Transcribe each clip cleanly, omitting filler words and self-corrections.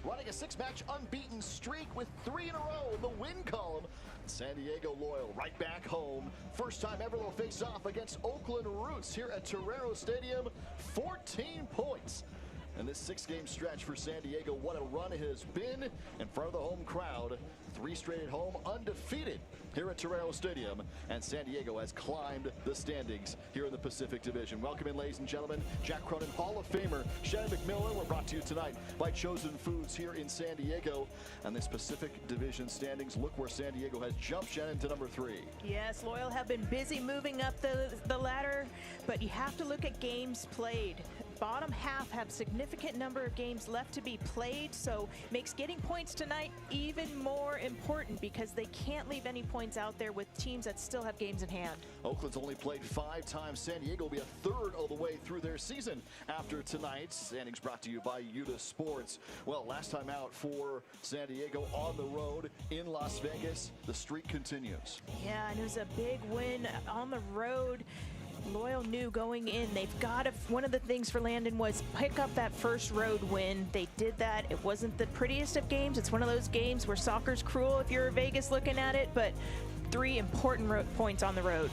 running a 6-match unbeaten streak with 3 in a row in the win column. San Diego Loyal right back home. First time ever they'll face off against Oakland Roots here at Torero Stadium. 14 points. And this 6-game stretch for San Diego, what a run it has been in front of the home crowd. 3 straight at home, undefeated here at Torero Stadium. And San Diego has climbed the standings here in the Pacific Division. Welcome in, ladies and gentlemen. Jack Cronin, Hall of Famer, Shannon McMillan. We're brought to you tonight by Chosen Foods here in San Diego. And this Pacific Division standings, look where San Diego has jumped, Shannon, to number 3. Yes, Loyal have been busy moving up the ladder, but you have to look at games played. Bottom half have significant number of games left to be played, so makes getting points tonight even more important because they can't leave any points out there with teams that still have games in hand. Oakland's only played 5 times. San Diego will be a third of the way through their season after tonight's standings, brought to you by Yuta Sports. Well, last time out for San Diego on the road in Las Vegas. The streak continues. Yeah, and it was a big win on the road. Loyal knew going in, they've got to, one of the things for Landon was pick up that first road win. They did that. It wasn't the prettiest of games. It's one of those games where soccer's cruel if you're Vegas looking at it, but 3 important points on the road.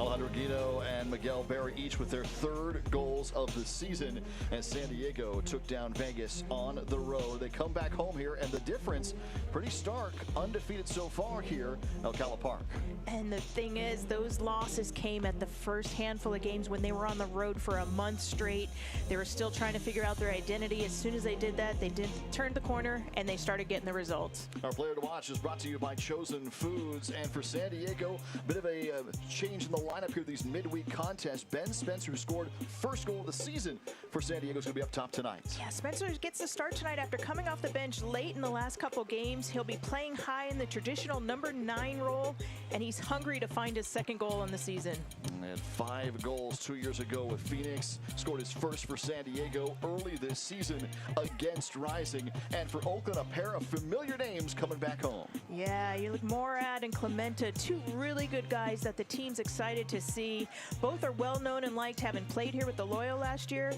Alejandro Guido and Miguel Berry each with their 3rd goals of the season, and San Diego took down Vegas on the road. They come back home here, and the difference pretty stark. Undefeated so far here at Alcala Park. And the thing is, those losses came at the first handful of games when they were on the road for a month straight. They were still trying to figure out their identity. As soon as they did that, they turned the corner and they started getting the results. Our player to watch is brought to you by Chosen Foods, and for San Diego, a bit of a change in the lineup here, these midweek contests. Ben Spencer, who scored first goal of the season for San Diego, is going to be up top tonight. Yeah, Spencer gets the start tonight after coming off the bench late in the last couple games. He'll be playing high in the traditional number 9 role, and he's hungry to find his 2nd goal in the season. And had 5 goals 2 years ago with Phoenix. Scored his first for San Diego early this season against Rising. And for Oakland, a pair of familiar names coming back home. Yeah, you look Morad and Clementa, 2 really good guys that the team's excited to see. Both are well known and liked, having played here with the Loyal last year.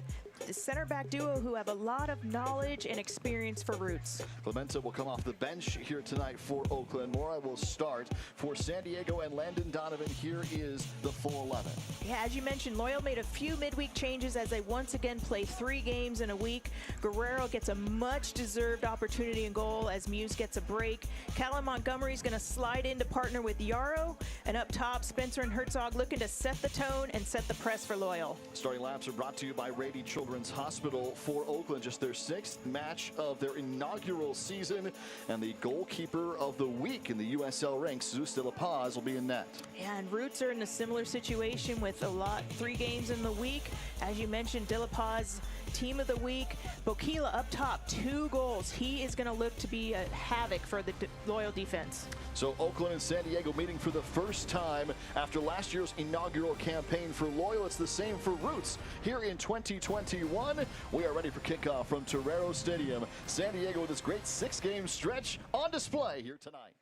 The center back duo who have a lot of knowledge and experience for Roots. Clementa will come off the bench here tonight for Oakland. Mora will start for San Diego, and Landon Donovan. Here is the full 11. Yeah, as you mentioned, Loyal made a few midweek changes as they once again play 3 games in a week. Guerrero gets a much-deserved opportunity in goal as Muse gets a break. Callum Montgomery's going to slide in to partner with Yarrow. And up top, Spencer and Herzog looking to set the tone and set the press for Loyal. Starting laps are brought to you by Rady Children's Hospital for Oakland. Just their 6th match of their inaugural season. And the goalkeeper of the week in the USL ranks, Zeus de la Paz, will be in net. Yeah, and Roots are in a similar situation with 3 games in the week. As you mentioned, de la Paz, team of the week. Bokila up top, 2 goals. He is going to look to be a havoc for the Loyal defense. So Oakland and San Diego meeting for the first time after last year's inaugural campaign for Loyal. It's the same for Roots here in 2021. We are ready for kickoff from Torero Stadium. San Diego with this great 6-game stretch on display here tonight.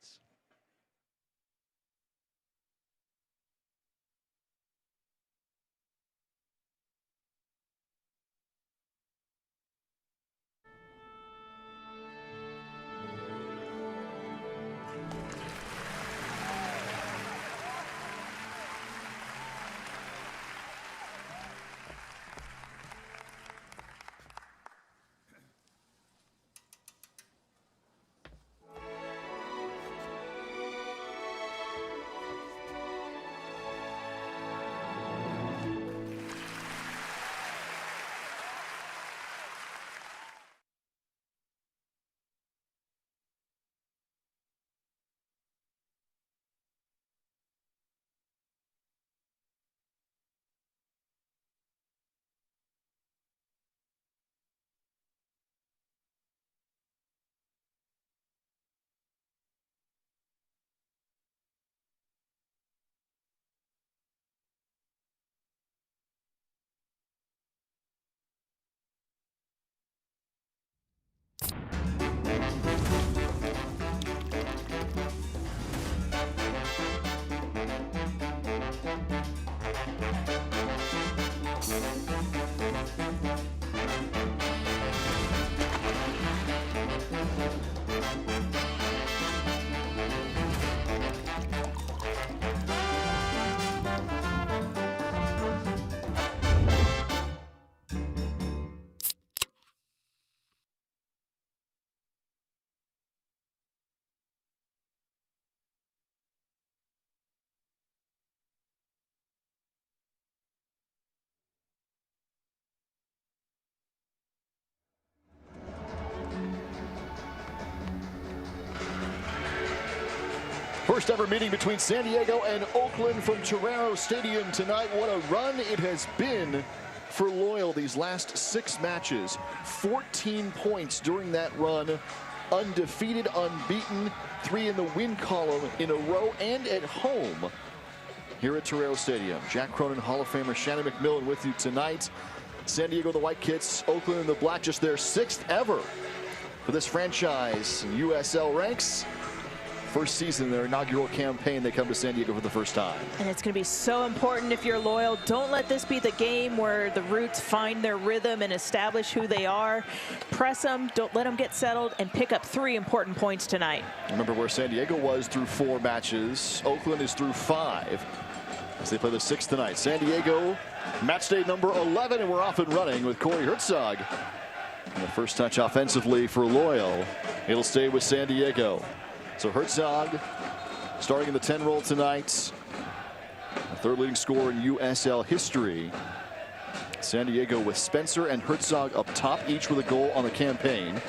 First ever meeting between San Diego and Oakland from Torero Stadium tonight. What a run it has been for Loyal these last 6 matches. 14 points during that run. Undefeated, unbeaten. 3 in the win column in a row and at home here at Torero Stadium. Jack Cronin, Hall of Famer Shannon McMillan with you tonight. San Diego, the White Kits, Oakland in the black, just their 6th ever for this franchise in USL ranks. First season, their inaugural campaign, they come to San Diego for the first time. And it's going to be so important if you're Loyal. Don't let this be the game where the Roots find their rhythm and establish who they are. Press them, don't let them get settled, and pick up 3 important points tonight. Remember where San Diego was through 4 matches. Oakland is through 5 as they play the 6th tonight. San Diego, match day number 11, and we're off and running with Corey Herzog. And the first touch offensively for Loyal. It'll stay with San Diego. So Herzog starting in the 10 role tonight. The 3rd leading scorer in USL history. San Diego with Spencer and Herzog up top, each with a goal on the campaign.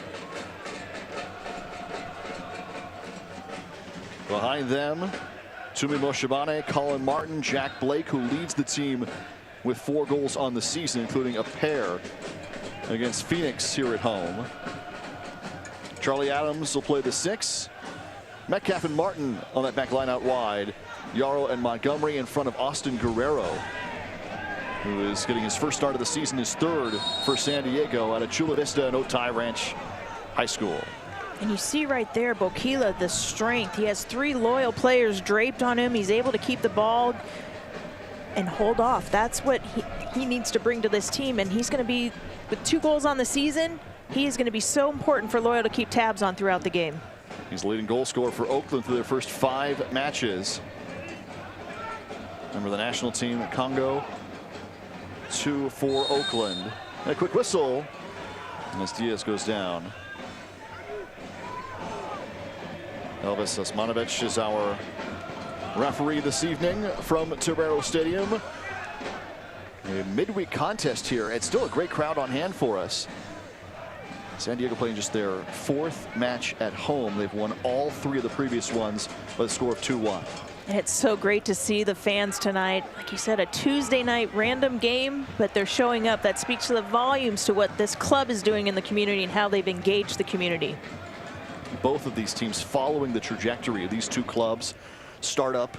Behind them, Tumi Moshibane, Colin Martin, Jack Blake, who leads the team with 4 goals on the season, including a pair against Phoenix here at home. Charlie Adams will play the 6. Metcalf and Martin on that back line out wide. Yarrow and Montgomery in front of Austin Guerrero, who is getting his first start of the season, his 3rd for San Diego out of Chula Vista and Otay Ranch High School. And you see right there, Bokila, the strength. He has 3 Loyal players draped on him. He's able to keep the ball and hold off. That's what he needs to bring to this team. And he's going to be, with 2 goals on the season, he is going to be so important for Loyal to keep tabs on throughout the game. He's the leading goal scorer for Oakland through their first 5 matches. Remember the national team at Congo. 2 for Oakland. And a quick whistle as Diaz goes down. Elvis Osmanovic is our referee this evening from Torero Stadium. A midweek contest here. It's still a great crowd on hand for us. San Diego playing just their 4th match at home. They've won all 3 of the previous ones by the score of 2-1. And it's so great to see the fans tonight. Like you said, a Tuesday night random game, but they're showing up. That speaks to the volumes to what this club is doing in the community and how they've engaged the community. Both of these teams following the trajectory of these 2 clubs, startup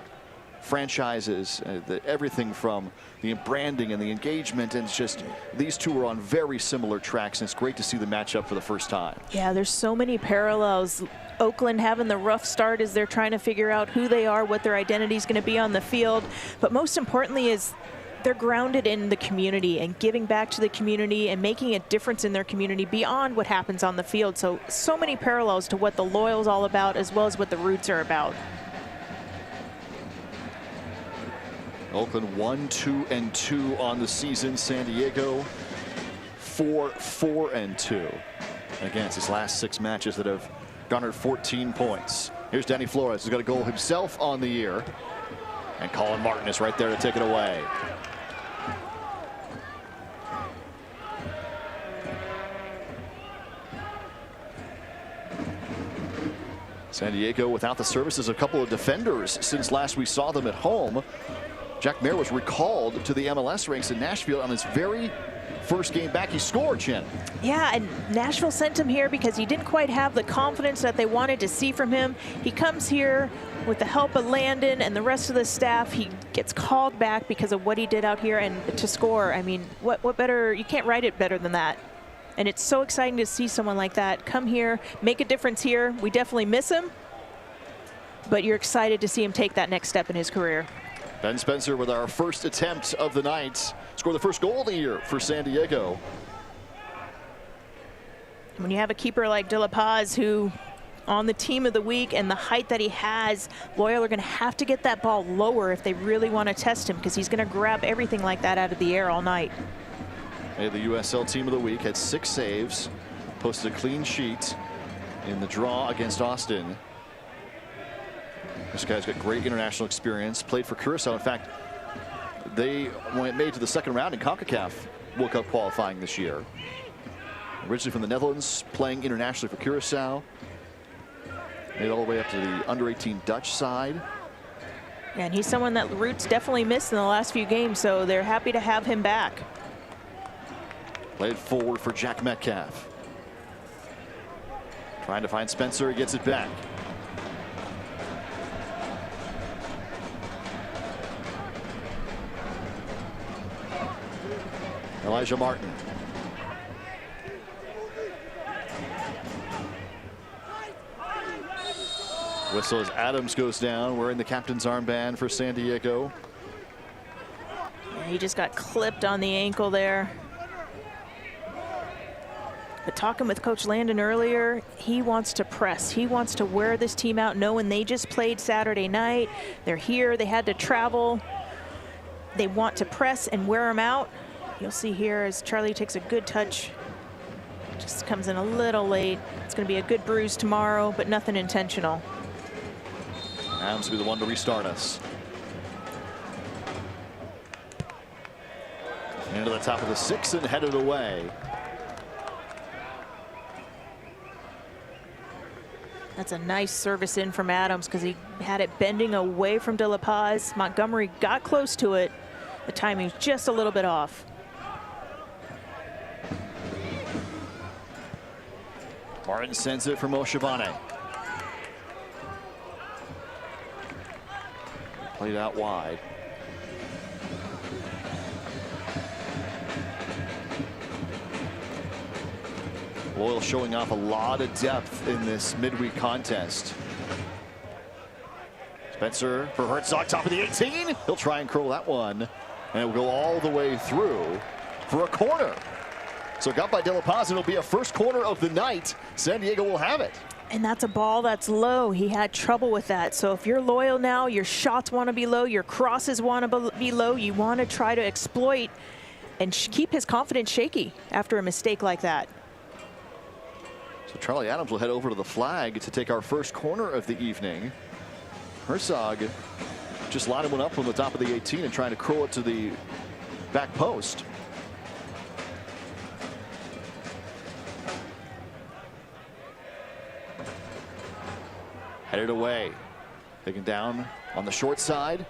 franchises, everything from the branding and the engagement, and it's just these 2 are on very similar tracks, and it's great to see the matchup for the first time. Yeah, there's so many parallels. Oakland having the rough start as they're trying to figure out who they are, what their identity is going to be on the field, but most importantly is they're grounded in the community and giving back to the community and making a difference in their community beyond what happens on the field. So many parallels to what the Loyal's all about, as well as what the Roots are about. Oakland 1-2-2 on the season. San Diego 4-4-2. Again, it's his last 6 matches that have garnered 14 points. Here's Danny Flores, who's got a goal himself on the year. And Colin Martin is right there to take it away. San Diego without the services of a couple of defenders since last we saw them at home. Jack Mayer was recalled to the MLS ranks in Nashville on his very first game back. He scored, Chen. Yeah, and Nashville sent him here because he didn't quite have the confidence that they wanted to see from him. He comes here with the help of Landon and the rest of the staff. He gets called back because of what he did out here, and to score, I mean, what better, you can't write it better than that. And it's so exciting to see someone like that come here, make a difference here. We definitely miss him, but you're excited to see him take that next step in his career. Ben Spencer with our first attempt of the night. Scored the first goal of the year for San Diego. When you have a keeper like De La Paz, who on the team of the week and the height that he has, Loyal are going to have to get that ball lower if they really want to test him, because he's going to grab everything like that out of the air all night. Hey, the USL team of the week had 6 saves, posted a clean sheet in the draw against Austin. This guy's got great international experience, played for Curacao. In fact, they made to the 2nd round in CONCACAF World Cup qualifying this year. Originally from the Netherlands, playing internationally for Curacao. Made it all the way up to the under-18 Dutch side. And he's someone that Roots definitely missed in the last few games, so they're happy to have him back. Played forward for Jack Metcalf. Trying to find Spencer, he gets it back. Elijah Martin. Whistle as Adams goes down, wearing the captain's armband for San Diego. Yeah, he just got clipped on the ankle there. But talking with Coach Landon earlier, he wants to press. He wants to wear this team out, knowing they just played Saturday night. They're here, they had to travel. They want to press and wear them out. You'll see here as Charlie takes a good touch. Just comes in a little late. It's going to be a good bruise tomorrow, but nothing intentional. Adams will be the one to restart us. Into the top of the 6 and headed away. That's a nice service in from Adams because he had it bending away from De La Paz. Montgomery got close to it. The timing was just a little bit off. Martin sends it for Moshabane. Played out wide. Loyal showing off a lot of depth in this midweek contest. Spencer for Herzog, top of the 18. He'll try and curl that one, and it will go all the way through for a corner. So got by De La Paz, and it'll be a first corner of the night. San Diego will have it. And that's a ball that's low. He had trouble with that. So if you're Loyal now, your shots want to be low, your crosses want to be low. You want to try to exploit and keep his confidence shaky after a mistake like that. So Charlie Adams will head over to the flag to take our first corner of the evening. Herzog just lining one up from the top of the 18 and trying to curl it to the back post. Headed away. Taken down on the short side.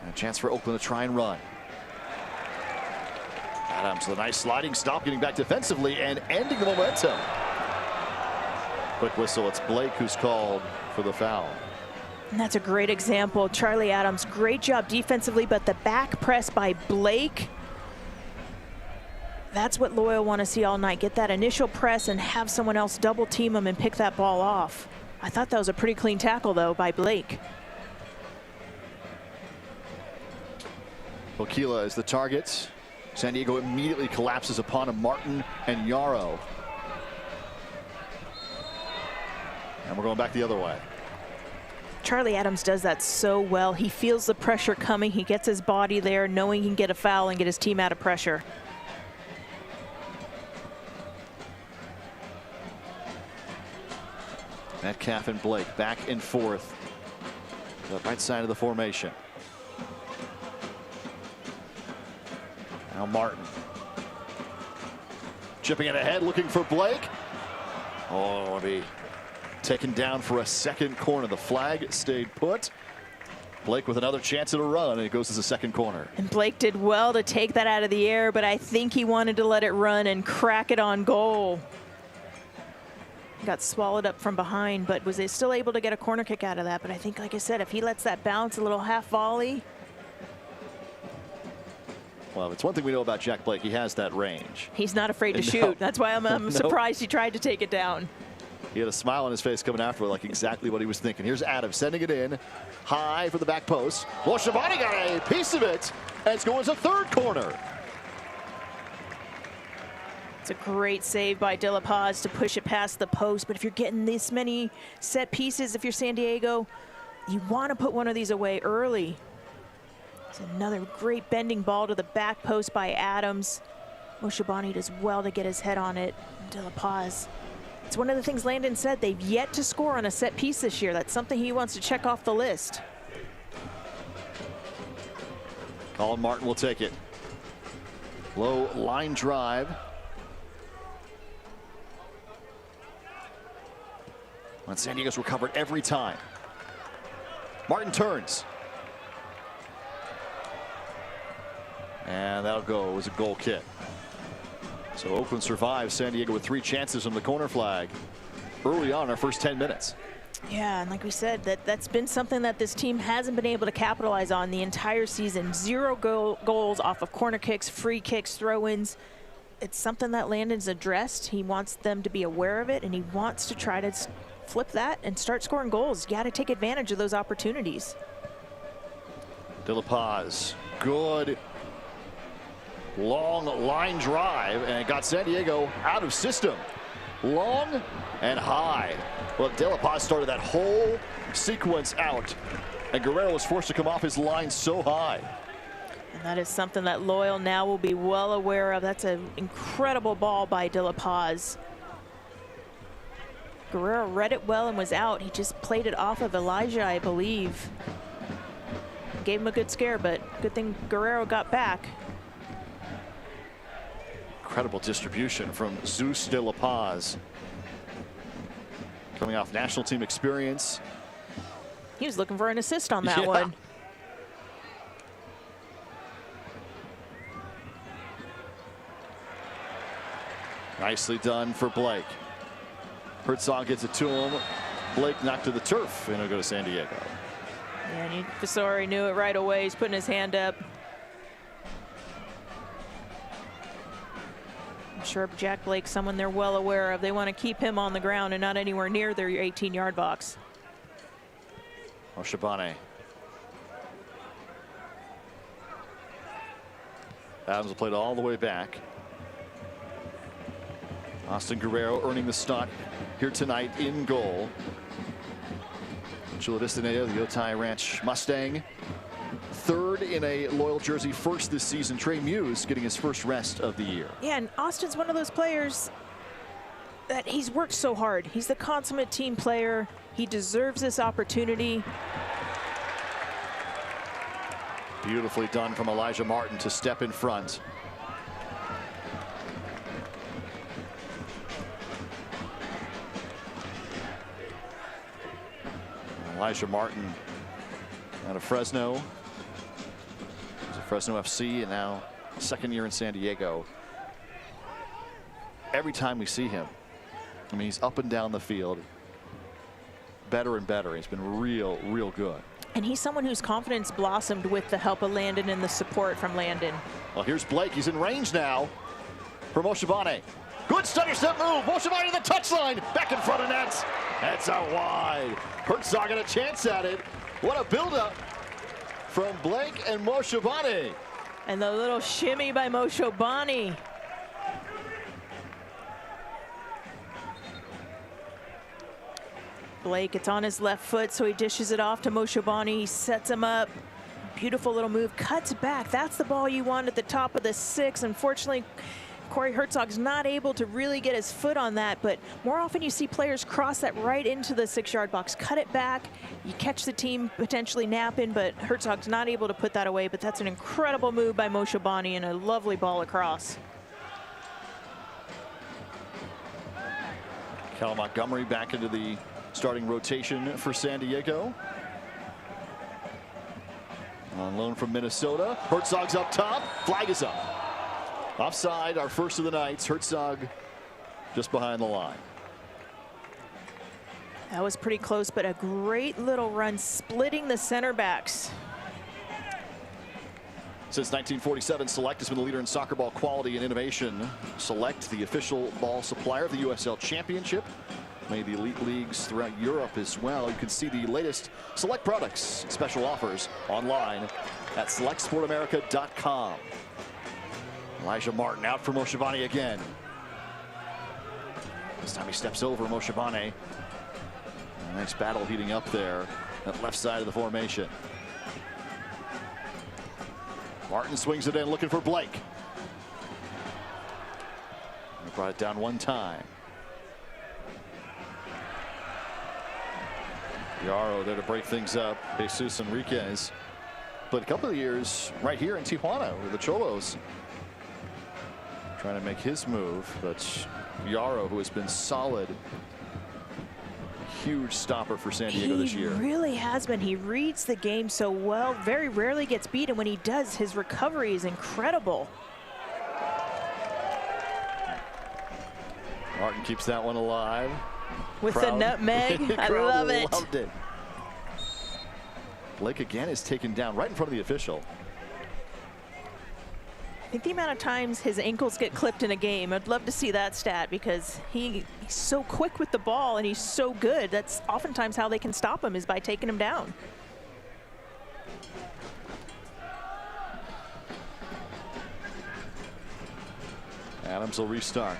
And a chance for Oakland to try and run. Adams with a nice sliding stop, getting back defensively and ending the momentum. Quick whistle, it's Blake who's called for the foul. And that's a great example. Charlie Adams, great job defensively, but the back press by Blake, that's what Loyal want to see all night. Get that initial press and have someone else double team him and pick that ball off. I thought that was a pretty clean tackle, though, by Blake. Okila is the target. San Diego immediately collapses upon him, Martin and Yarrow. And we're going back the other way. Charlie Adams does that so well. He feels the pressure coming. He gets his body there, knowing he can get a foul and get his team out of pressure. Metcalf and Blake back and forth. The right side of the formation. Now Martin. Chipping it ahead, looking for Blake. Oh, it'll be taken down for a second corner. The flag stayed put. Blake with another chance at a run, and it goes as a second corner. And Blake did well to take that out of the air, but I think he wanted to let it run and crack it on goal. Got swallowed up from behind, but was still able to get a corner kick out of that. But I think, like I said, if he lets that bounce, a little half volley. Well, it's one thing we know about Jack Blake. He has that range. He's not afraid to shoot. That's why I'm No. surprised he tried to take it down. He had a smile on his face coming after it, like exactly what he was thinking. Here's Adams sending it in high for the back post. Well, Shabani got a piece of it, and it's going as a third corner. It's a great save by De La Paz to push it past the post. But if you're getting this many set pieces, if you're San Diego, you want to put one of these away early. It's another great bending ball to the back post by Adams. Moshabani does well to get his head on it. De La Paz. It's one of the things Landon said. They've yet to score on a set piece this year. That's something he wants to check off the list. Colin Martin will take it. Low line drive. And San Diego's recovered every time. Martin turns. And that'll go as a goal kick. So Oakland survives San Diego with 3 chances from the corner flag early on in our first 10 minutes. Yeah, and like we said, that's been something that this team hasn't been able to capitalize on the entire season. 0 goals off of corner kicks, free kicks, throw-ins. It's something that Landon's addressed. He wants them to be aware of it, and he wants to try to flip that and start scoring goals. You got to take advantage of those opportunities. De La Paz, good long line drive, and it got San Diego out of system. Long and high. Well, De La Paz started that whole sequence out, and Guerrero was forced to come off his line so high. And that is something that Loyal now will be well aware of. That's an incredible ball by De La Paz. Guerrero read it well and was out. He just played it off of Elijah, I believe. Gave him a good scare, but good thing Guerrero got back. Incredible distribution from Zeus De La Paz. Coming off national team experience. He was looking for an assist on that one. Nicely done for Blake. Herzog gets it to him. Blake knocked to the turf, and it'll go to San Diego. Yeah, and Vasari knew it right away. He's putting his hand up. I'm sure Jack Blake's someone they're well aware of. They want to keep him on the ground and not anywhere near their 18-yard box. Oshabane. Adams will play it all the way back. Austin Guerrero earning the start here tonight in goal. Chula Vistanea, the Otay Ranch Mustang. 3rd in a Loyal jersey, 1st this season. Trey Muse getting his first rest of the year. Yeah, and Austin's one of those players that he's worked so hard. He's the consummate team player. He deserves this opportunity. Beautifully done from Elijah Martin to step in front. Elijah Martin out of Fresno. He's a Fresno FC, and now 2nd year in San Diego. Every time we see him, I mean, he's up and down the field. Better and better. He's been real good. And he's someone whose confidence blossomed with the help of Landon and the support from Landon. Well, here's Blake. He's in range now for Oshabane. Good stutter step move. Oshabane to the touchline. Back in front of nets. That's out wide. Herzog got a chance at it. What a buildup from Blake and Oshabane. And the little shimmy by Oshabane. Blake, it's on his left foot, so he dishes it off to Oshabane. He sets him up. Beautiful little move. Cuts back. That's the ball you want at the top of the 6. Unfortunately, Corey Herzog's not able to really get his foot on that, but more often you see players cross that right into the 6-yard box, cut it back. You catch the team potentially napping, but Herzog's not able to put that away. But that's an incredible move by Oshabane and a lovely ball across. Cal Montgomery back into the starting rotation for San Diego. On loan from Minnesota. Herzog's up top. Flag is up. Offside, our first of the night. Herzog just behind the line. That was pretty close, but a great little run splitting the center backs. Since 1947, Select has been the leader in soccer ball quality and innovation. Select, the official ball supplier of the USL Championship. Made the elite leagues throughout Europe as well. You can see the latest Select products, special offers online at selectsportamerica.com. Elijah Martin out for Oshabane again. This time he steps over Oshabane. Nice battle heating up there at left side of the formation. Martin swings it in, looking for Blake. He brought it down one time. Yarrow there to break things up. Jesus Enriquez. But a couple of years right here in Tijuana with the Cholos. Trying to make his move, but Yarrow, who has been solid huge stopper for San Diego this year. He really has been. He reads the game so well, very rarely gets beat, and when he does, his recovery is incredible. Martin keeps that one alive. With the nutmeg, I love it. Loved it. Blake again is taken down right in front of the official. I think the amount of times his ankles get clipped in a game, I'd love to see that stat because he's so quick with the ball and he's so good. That's oftentimes how they can stop him, is by taking him down. Adams will restart.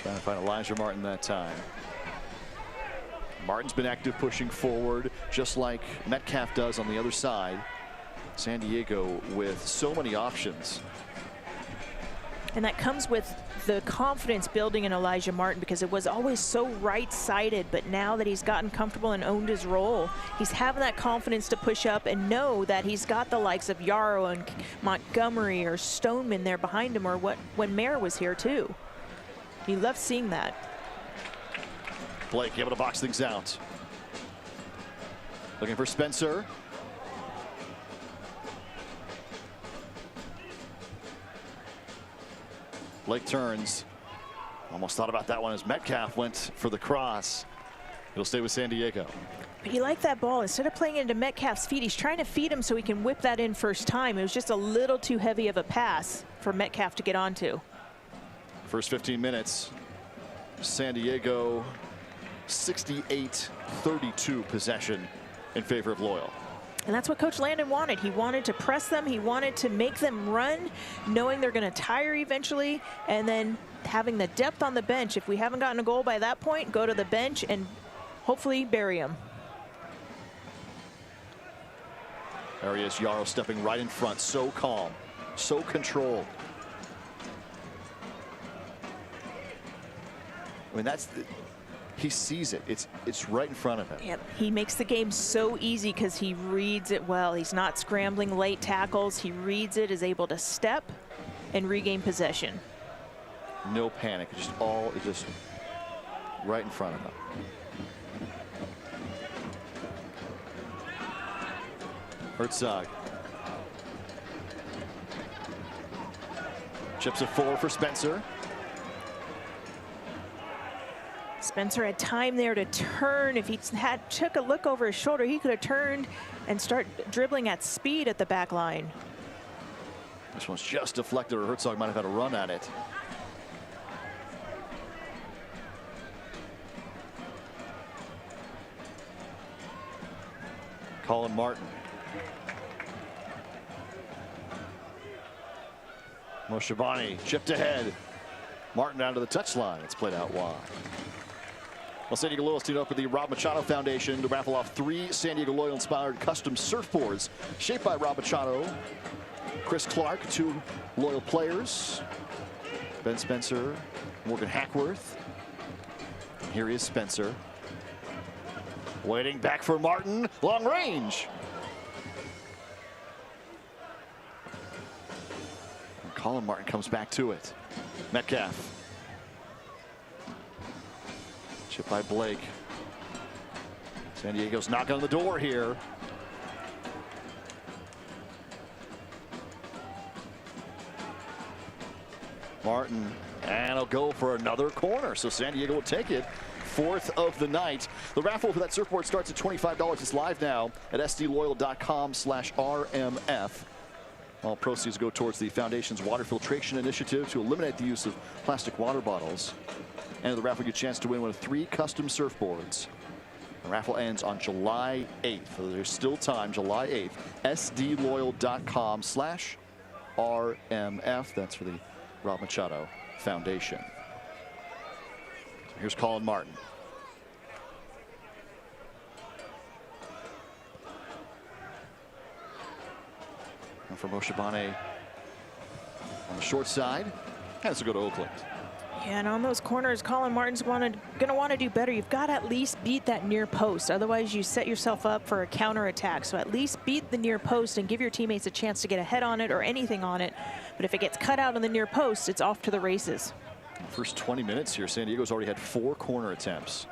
Trying to find Elijah Martin that time. Martin's been active pushing forward, just like Metcalf does on the other side. San Diego with so many options. And that comes with the confidence building in Elijah Martin, because it was always so right-sided, but now that he's gotten comfortable and owned his role, he's having that confidence to push up and know that he's got the likes of Yarrow and Montgomery or Stoneman there behind him, or when Mayer was here too. You love seeing that. Blake able to box things out. Looking for Spencer. Blake turns. Almost thought about that one as Metcalf went for the cross. It'll stay with San Diego. But you like that ball. Instead of playing into Metcalf's feet, he's trying to feed him so he can whip that in first time. It was just a little too heavy of a pass for Metcalf to get onto. First 15 minutes, San Diego 68-32 possession in favor of Loyal. And that's what Coach Landon wanted. He wanted to press them. He wanted to make them run, knowing they're going to tire eventually, and then having the depth on the bench. If we haven't gotten a goal by that point, go to the bench and hopefully bury them. There he is, Yarrow stepping right in front, so calm, so controlled. I mean, he sees it. It's right in front of him. Yep. He makes the game so easy because he reads it well. He's not scrambling late tackles. He reads it, is able to step and regain possession. No panic. It's just right in front of him. Herzog. Chips it forward for Spencer. Spencer had time there to turn. If he took a look over his shoulder, he could have turned and start dribbling at speed at the back line. This one's just deflected, or Herzog might have had a run at it. Colin Martin. Moshabani chipped ahead. Martin down to the touchline. It's played out wide. Well, San Diego Loyal teamed up with the Rob Machado Foundation to raffle off 3 San Diego Loyal-inspired custom surfboards shaped by Rob Machado. Chris Clark, 2 Loyal players. Ben Spencer, Morgan Hackworth. Here is Spencer. Waiting back for Martin, long range. And Colin Martin comes back to it. Metcalf. Chip by Blake. San Diego's knocking on the door here. Martin, and he'll go for another corner. So San Diego will take it. 4th of the night. The raffle for that surfboard starts at $25. It's live now at sdloyal.com/RMF. All proceeds go towards the Foundation's water filtration initiative to eliminate the use of plastic water bottles. And the raffle, you get a chance to win one of 3 custom surfboards. The raffle ends on July 8th. So there's still time, July 8th. sdloyal.com/RMF. That's for the Rob Machado Foundation. So here's Colin Martin. And for Moshabane on the short side. And this will go to Oakland. Yeah, and on those corners, Colin Martin's going to want to do better. You've got to at least beat that near post. Otherwise, you set yourself up for a counterattack. So at least beat the near post and give your teammates a chance to get ahead on it or anything on it. But if it gets cut out on the near post, it's off to the races. First 20 minutes here, San Diego's already had 4 corner attempts.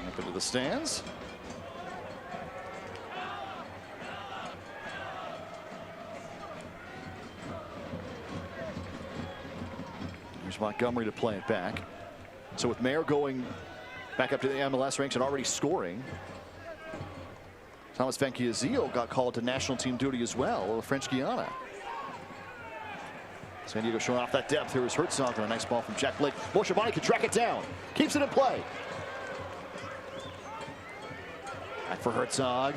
Up into the stands. There's Montgomery to play it back. So with Mayer going back up to the MLS ranks and already scoring, Thomas Van Kiazio got called to national team duty as well, of French Guiana. San Diego showing off that depth. Here is Herzog on a nice ball from Jack Blake. Moshavani can track it down. Keeps it in play. Back for Herzog.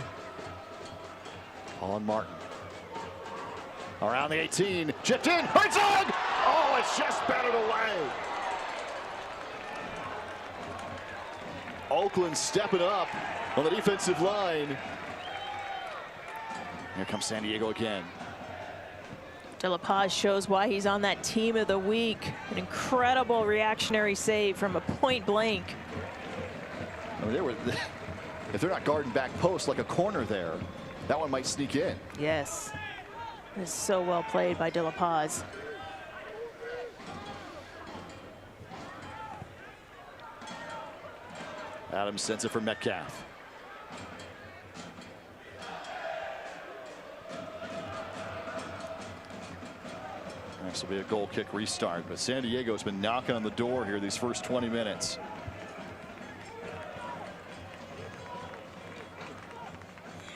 Colin Martin. Around the 18. Chipped in. Herzog! Oh, it's just batted away. Oakland stepping up on the defensive line. Here comes San Diego again. De La Paz shows why he's on that team of the week. An incredible reactionary save from a point blank. I mean, if they're not guarding back post like a corner there, that one might sneak in. Yes. This is so well played by De La Paz. Adams sends it for Metcalf. This will be a goal kick restart, but San Diego's been knocking on the door here these first 20 minutes.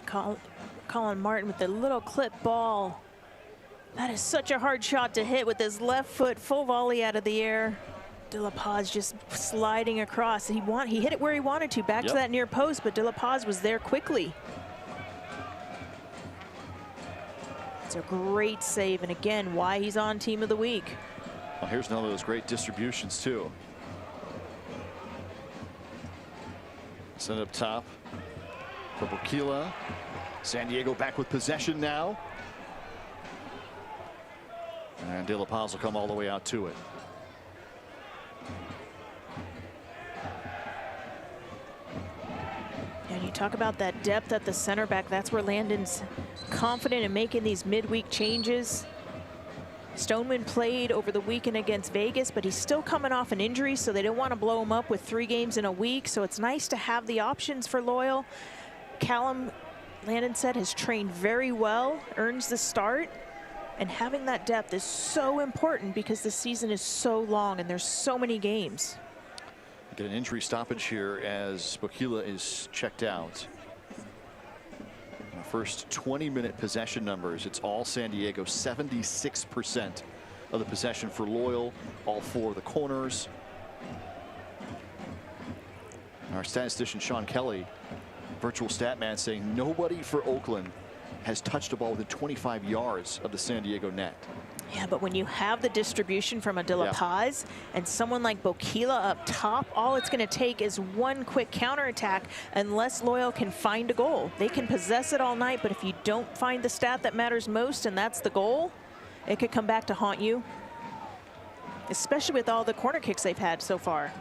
Colin Martin with the little clip ball. That is such a hard shot to hit with his left foot, full volley out of the air. De La Paz just sliding across. He hit it where he wanted to, back to that near post, but De La Paz was there quickly. It's a great save, and again, why he's on team of the week. Well, here's another of those great distributions too. Send it up top for Bokila. San Diego back with possession now. And De La Paz will come all the way out to it. And you talk about that depth at the center back. That's where Landon's confident in making these midweek changes. Stoneman played over the weekend against Vegas, but he's still coming off an injury, so they don't want to blow him up with 3 games in a week. So it's nice to have the options for Loyal. Callum, Landon said, has trained very well, earns the start. And having that depth is so important because the season is so long and there's so many games. Get an injury stoppage here as Bokila is checked out. First 20-minute possession numbers, it's all San Diego. 76% of the possession for Loyal, all 4 of the corners. Our statistician Sean Kelly, virtual stat man, saying nobody for Oakland has touched a ball within 25 yards of the San Diego net. Yeah, but when you have the distribution from a De La Paz and someone like Bokila up top, all it's going to take is one quick counterattack unless Loyal can find a goal. They can possess it all night, but if you don't find the stat that matters most, and that's the goal, it could come back to haunt you, especially with all the corner kicks they've had so far.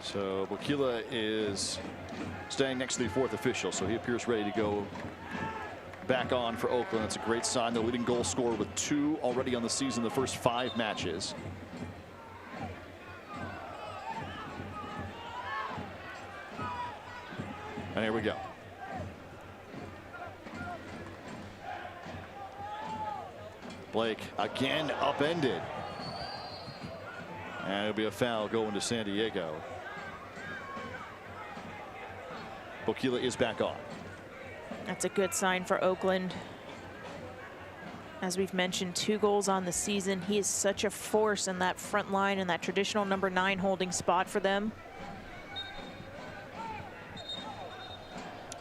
So Bokila is staying next to the 4th official, so he appears ready to go back on for Oakland. That's a great sign. The leading goal scorer with 2 already on the season, the first 5 matches. And here we go. Blake again upended. And it'll be a foul going to San Diego. Bokila is back on. That's a good sign for Oakland. As we've mentioned, 2 goals on the season. He is such a force in that front line and that traditional number 9 holding spot for them.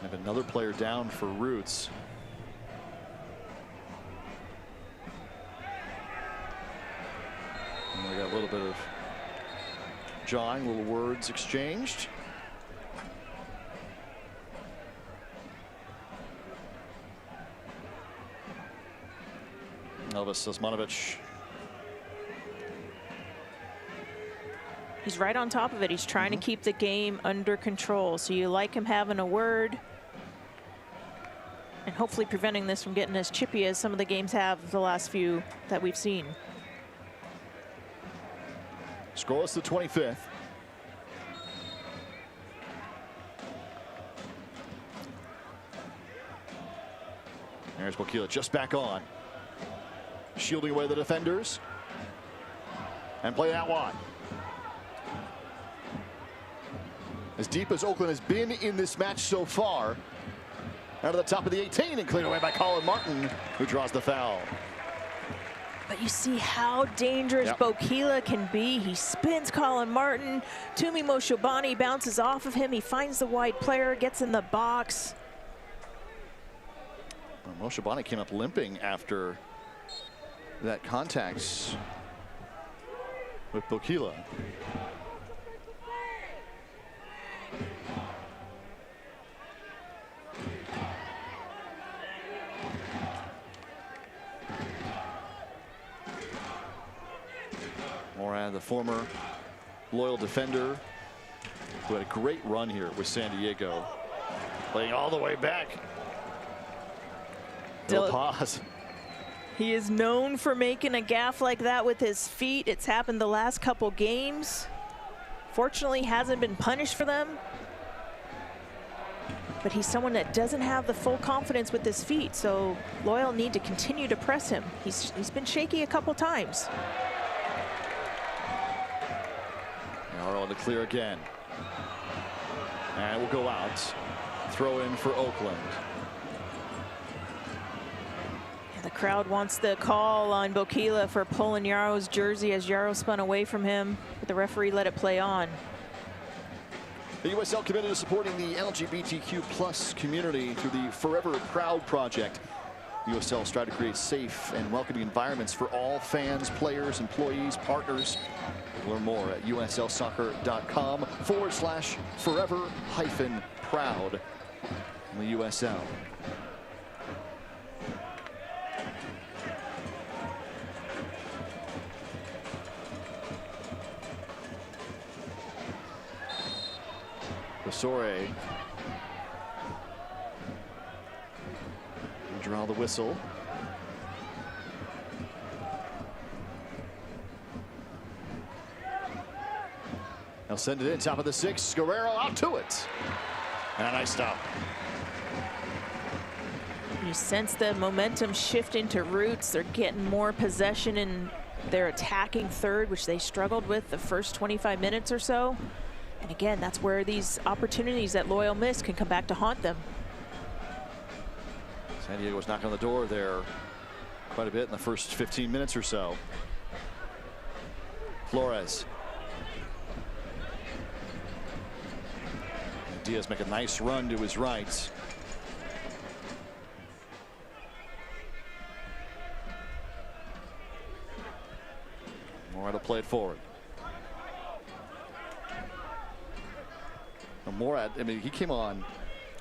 Have another player down for Roots. And we got a little bit of jawing, little words exchanged. Elvis Osmanovic. He's right on top of it. He's trying to keep the game under control. So you like him having a word and hopefully preventing this from getting as chippy as some of the games have the last few that we've seen. Scoreless the 25th. There's Bokila just back on. Shielding away the defenders. And play out wide. As deep as Oakland has been in this match so far. Out of the top of the 18 and cleared away by Colin Martin, who draws the foul. But you see how dangerous Bokila can be. He spins Colin Martin. Tumi Moshobani bounces off of him. He finds the wide player, gets in the box. Well, Moshobani came up limping after that contact with Bokila. Morad, the former Loyal defender, who had a great run here with San Diego, playing all the way back. Pause. He is known for making a gaff like that with his feet. It's happened the last couple games. Fortunately, hasn't been punished for them. But he's someone that doesn't have the full confidence with his feet, so Loyal need to continue to press him. He's been shaky a couple times. Yarrow to clear again. And we'll go out. Throw in for Oakland. The crowd wants the call on Bokila for pulling Yarrow's jersey as Yarrow spun away from him, but the referee let it play on. The USL committed to supporting the LGBTQ+ community through the Forever Proud project. USL strive to create safe and welcoming environments for all fans, players, employees, partners. Learn more at uslsoccer.com/forever-proud in the USL. Basore. Draw the whistle. They'll send it in, top of the 6. Guerrero out to it. And a nice stop. You sense the momentum shift into Roots. They're getting more possession in their attacking third, which they struggled with the first 25 minutes or so. And again, that's where these opportunities that Loyal missed can come back to haunt them. San Diego was knocking on the door there quite a bit in the first 15 minutes or so. Flores. And Diaz make a nice run to his right. Morad will play it forward. Now Morad, I mean, he came on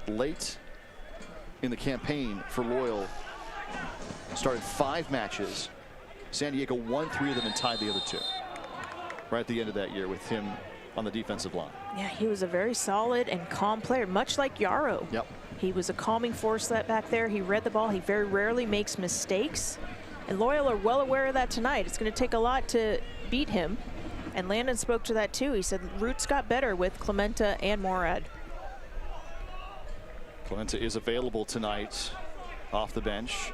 late in the campaign for Loyal. Started 5 matches. San Diego won 3 of them and tied the other 2. Right at the end of that year with him on the defensive line. Yeah, he was a very solid and calm player, much like Yarrow. Yep. He was a calming force that back there. He read the ball. He very rarely makes mistakes. And Loyal are well aware of that tonight. It's going to take a lot to beat him. And Landon spoke to that too. He said Roots got better with Clementa and Morad. Clementa is available tonight off the bench.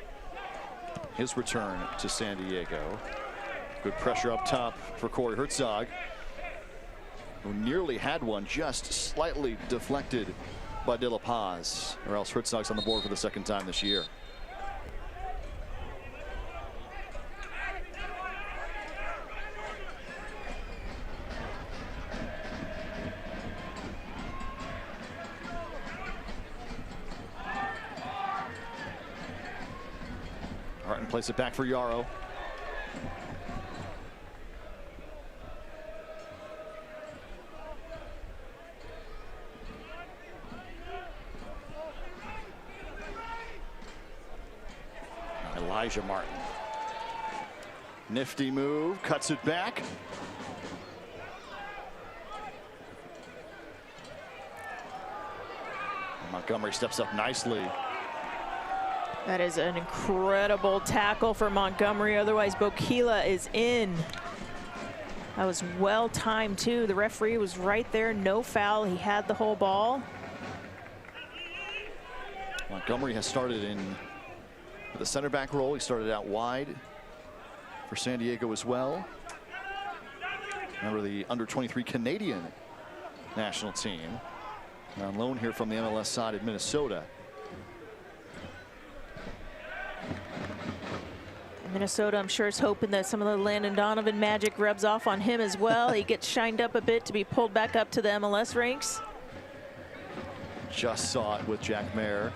His return to San Diego. Good pressure up top for Corey Herzog, who nearly had one, just slightly deflected by De La Paz, or else Herzog's on the board for the 2nd time this year. Martin plays it back for Yarrow. Elijah Martin. Nifty move, cuts it back. Montgomery steps up nicely. That is an incredible tackle for Montgomery. Otherwise, Bokila is in. That was well timed too. The referee was right there, no foul. He had the whole ball. Montgomery has started in the center back role. He started out wide for San Diego as well. Remember the under-23 Canadian national team. On loan here from the MLS side of Minnesota. Minnesota, I'm sure, is hoping that some of the Landon Donovan magic rubs off on him as well. He gets shined up a bit to be pulled back up to the MLS ranks. Just saw it with Jack Mayer.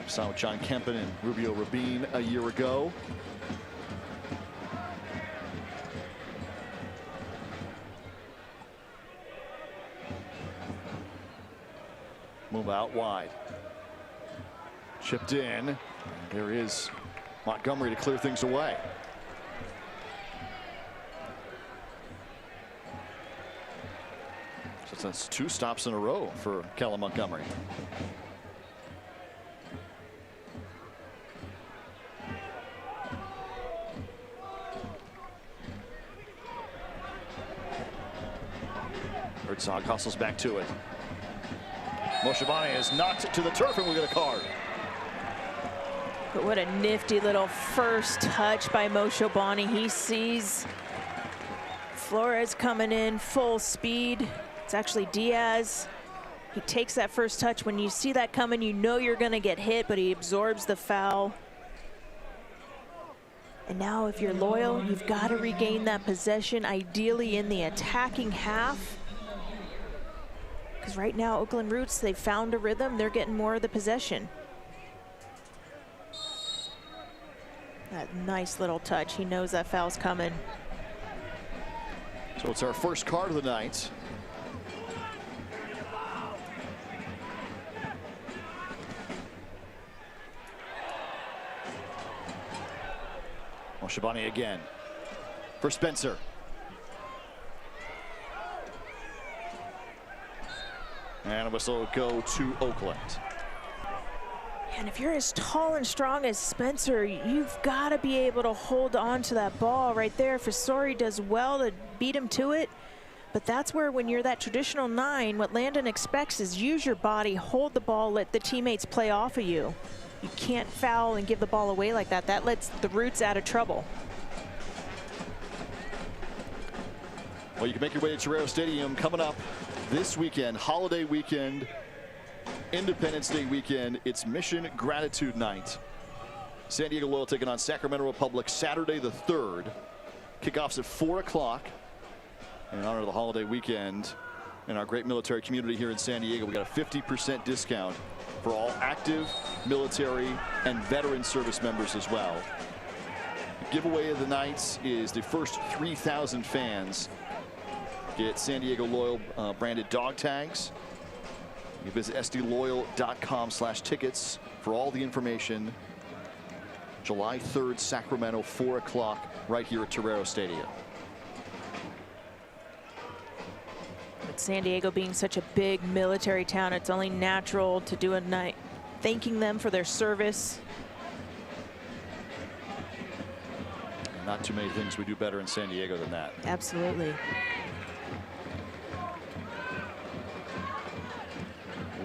Saw it with John Kempen and Rubio Rabin a year ago. Move out wide. Chipped in. There is Montgomery to clear things away. So that's 2 stops in a row for Colin Montgomery. Herzog hustles back to it. Moshabani is knocked to the turf and we get a card. But what a nifty little first touch by Moshabani. He sees Flores coming in full speed. It's actually Diaz. He takes that first touch. When you see that coming, you know you're going to get hit, but he absorbs the foul. And now if you're loyal, you've got to regain that possession, ideally in the attacking half. Because right now, Oakland Roots, they've found a rhythm. They're getting more of the possession. That nice little touch. He knows that foul's coming. So it's our first card of the night. Shabani again for Spencer. And a whistle will go to Oakland. And if you're as tall and strong as Spencer, you've got to be able to hold on to that ball right there. Fasori does well to beat him to it. But that's where, when you're that traditional 9, what Landon expects is use your body, hold the ball, let the teammates play off of you. You can't foul and give the ball away like that. That lets the Roots out of trouble. Well, you can make your way to Torero Stadium coming up this weekend, holiday weekend, Independence Day weekend. It's Mission Gratitude Night. San Diego Loyal taking on Sacramento Republic Saturday the 3rd. Kickoffs at 4 o'clock. In honor of the holiday weekend in our great military community here in San Diego, we got a 50% discount for all active military and veteran service members as well. The giveaway of the night is the first 3,000 fans get San Diego Loyal branded dog tags. You visit sdloyal.com/tickets for all the information. July 3rd, Sacramento, 4 o'clock, right here at Torero Stadium. With San Diego being such a big military town, it's only natural to do a night thanking them for their service. Not too many things we do better in San Diego than that. Absolutely.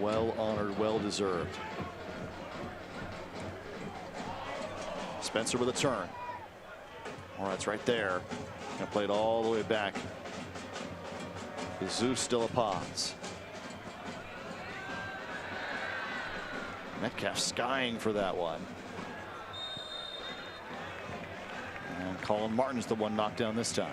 Well honored, well deserved. Spencer with a turn. All right, it's right there. Gonna play it all the way back. Jesus de la Paz. Metcalf skying for that one. And Colin Martin is the one knocked down this time.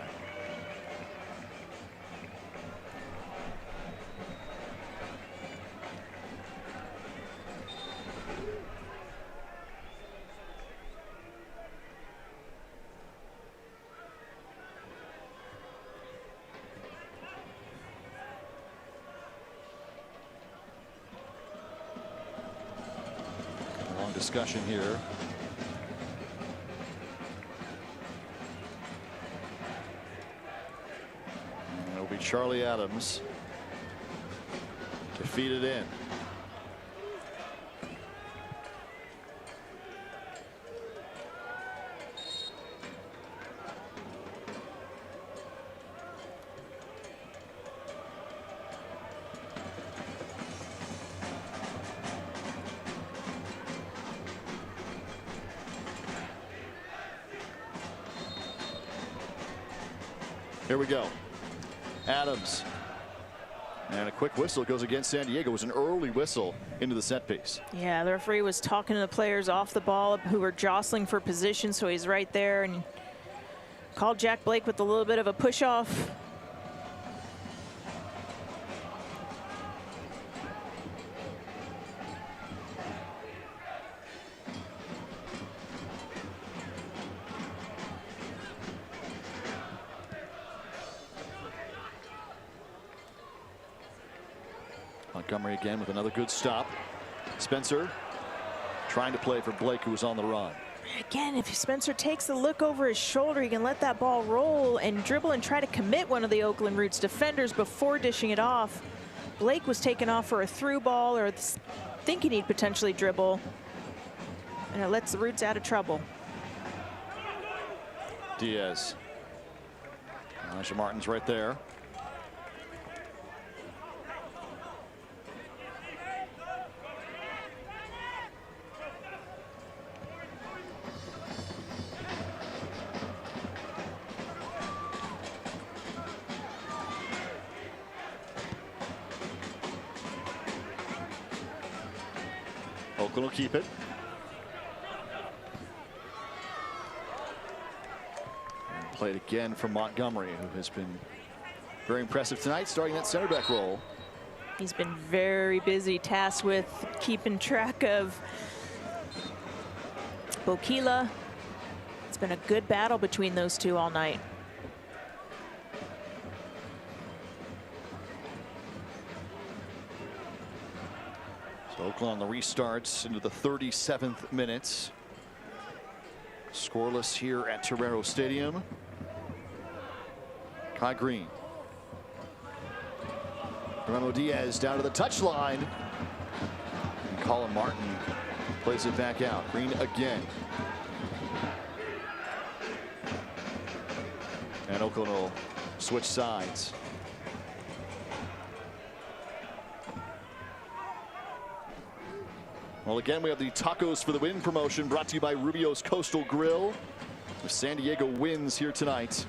Discussion here. Charlie Adams to feed it in. Here we go. Adams. And a quick whistle goes against San Diego. It was an early whistle into the set piece. Yeah, the referee was talking to the players off the ball who were jostling for position, so he's right there and called Jack Blake with a little bit of a push off. Montgomery again with another good stop. Spencer trying to play for Blake, who was on the run. Again, if Spencer takes a look over his shoulder, he can let that ball roll and dribble and try to commit one of the Oakland Roots defenders before dishing it off. Blake was taken off for a through ball or thinking he'd potentially dribble, and it lets the Roots out of trouble. Diaz. Elijah Martin's right there. Oakland will keep it. And play it again from Montgomery, who has been very impressive tonight, starting that center back role. He's been very busy, tasked with keeping track of Bokila. It's been a good battle between those two all night. Oakland on the restarts into the 37th minutes. Scoreless here at Torero Stadium. Kai Green. Ramon Diaz down to the touchline. And Colin Martin plays it back out. Green again. And Oakland will switch sides. Well, again, we have the Tacos for the Win promotion brought to you by Rubio's Coastal Grill. If San Diego wins here tonight,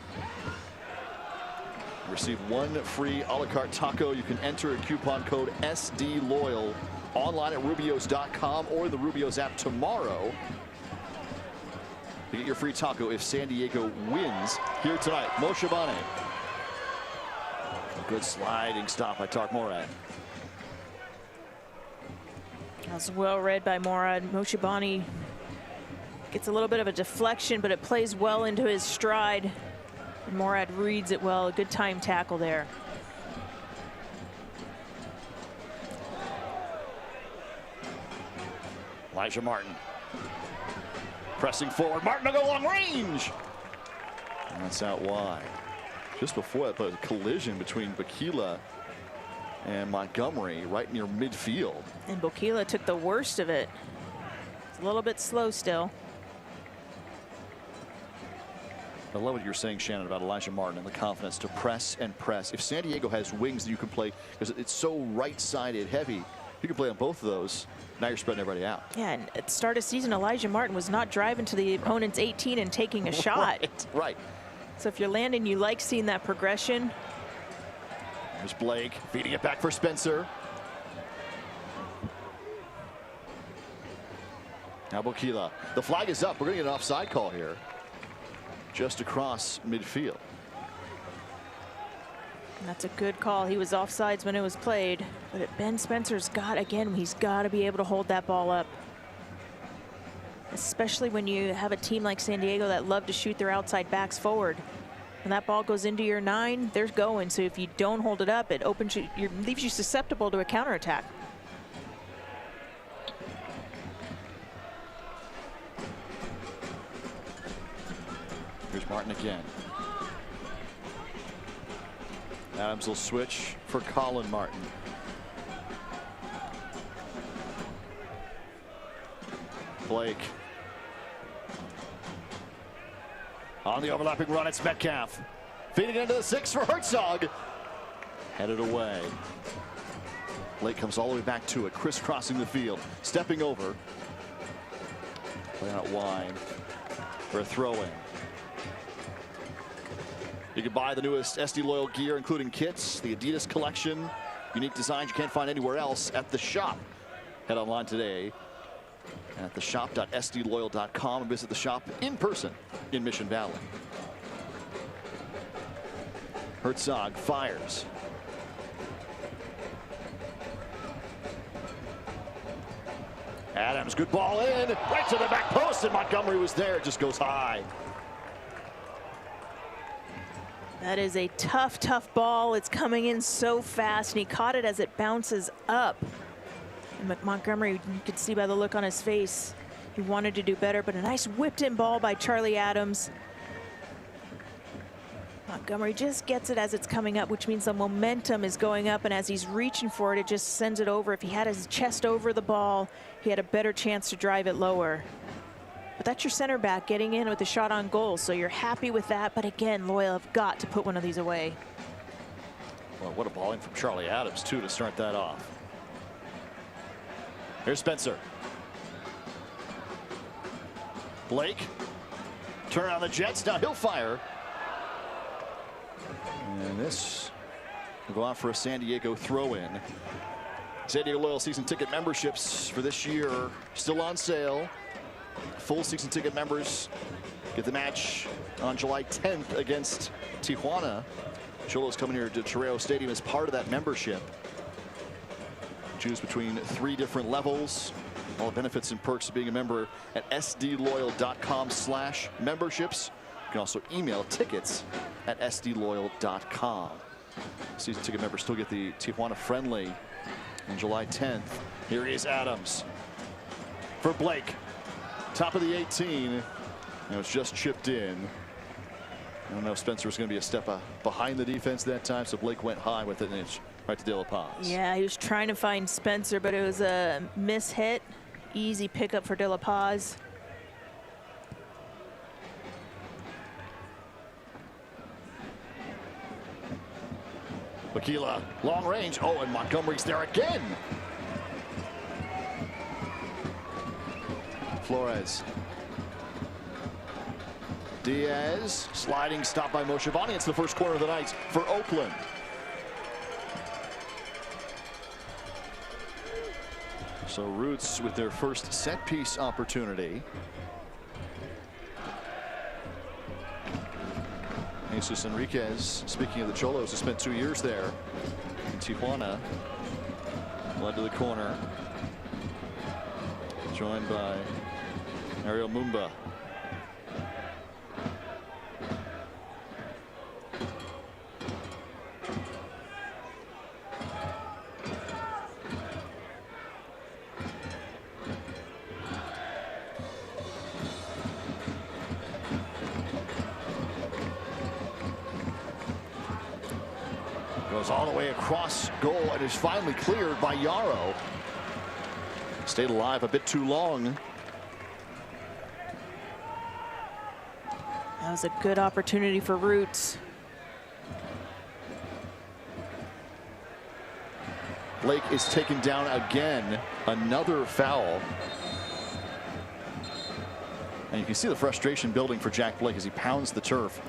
receive one free a la carte taco. You can enter a coupon code SDLoyal online at rubios.com or the Rubio's app tomorrow to get your free taco if San Diego wins here tonight. Moshe Bane. A good sliding stop by Tark Morad. That was well read by Morad. Moshe Bane gets a little bit of a deflection, but it plays well into his stride. And Morad reads it well. A good time tackle there. Elijah Martin pressing forward. Martin to go long range. And that's out wide. Just before that, a collision between Bokila and Montgomery right near midfield. And Bokila took the worst of it. It's a little bit slow still. I love what you're saying, Shannon, about Elijah Martin and the confidence to press and press. If San Diego has wings that you can play, because it's so right-sided heavy, you can play on both of those. Now you're spreading everybody out. Yeah, and at the start of season, Elijah Martin was not driving to the opponent's 18 and taking a shot. Right. So if you're landing, you like seeing that progression. There's Blake feeding it back for Spencer. Now Bokila. The flag is up. We're going to get an offside call here. Just across midfield. And that's a good call. He was offsides when it was played. But Ben Spencer's got, again, he's got to be able to hold that ball up. Especially when you have a team like San Diego that love to shoot their outside backs forward. When that ball goes into your 9, they're going. So if you don't hold it up, it opens you, leaves you susceptible to a counterattack. Here's Martin again. Adams will switch for Colin Martin. Blake. On the overlapping run, it's Metcalf. Feeding into the 6 for Herzog. Headed away. Blake comes all the way back to it, crisscrossing the field, stepping over. Play out wide for a throw-in. You can buy the newest SD Loyal gear, including kits, the Adidas collection, unique designs you can't find anywhere else at the shop. Head online today at theshop.sdloyal.com and visit the shop in person in Mission Valley. Herzog fires. Adams, good ball in, right to the back post, and Montgomery was there. It just goes high. That is a tough, tough ball. It's coming in so fast, and he caught it as it bounces up. And Montgomery, you could see by the look on his face, he wanted to do better, but a nice whipped-in ball by Charlie Adams. Montgomery just gets it as it's coming up, which means the momentum is going up, and as he's reaching for it, it just sends it over. If he had his chest over the ball, he had a better chance to drive it lower. But that's your center back getting in with a shot on goal, so you're happy with that. But again, Loyal have got to put one of these away. Well, what a balling from Charlie Adams, too, to start that off. Here's Spencer. Blake. Turn on the Jets. Now he'll fire. And this will go out for a San Diego throw-in. San Diego Loyal season ticket memberships for this year still on sale. Full season ticket members get the match on July 10th against Tijuana. Cholos coming here to Torero Stadium as part of that membership. Choose between 3 different levels. All the benefits and perks of being a member at sdloyal.com/memberships. You can also email tickets at sdloyal.com. Season ticket members still get the Tijuana friendly on July 10th. Here is Adams for Blake. Top of the 18. And it's just chipped in. I don't know if Spencer was going to be a step behind the defense that time, so Blake went high with it, and it's right to De La Paz. Yeah, he was trying to find Spencer, but it was a miss-hit. Easy pickup for De La Paz. Wakila, long range. Oh, and Montgomery's there again. Flores. Diaz, sliding stop by Moshevani. It's the first corner of the night for Oakland. So Roots with their first set piece opportunity. Jesus Enriquez, speaking of the Cholos, has spent 2 years there in Tijuana. Led to the corner. Joined by Ariel Mumba. Goes all the way across goal and is finally cleared by Yarrow. Stayed alive a bit too long. That was a good opportunity for Roots. Blake is taken down again. Another foul. And you can see the frustration building for Jack Blake as he pounds the turf.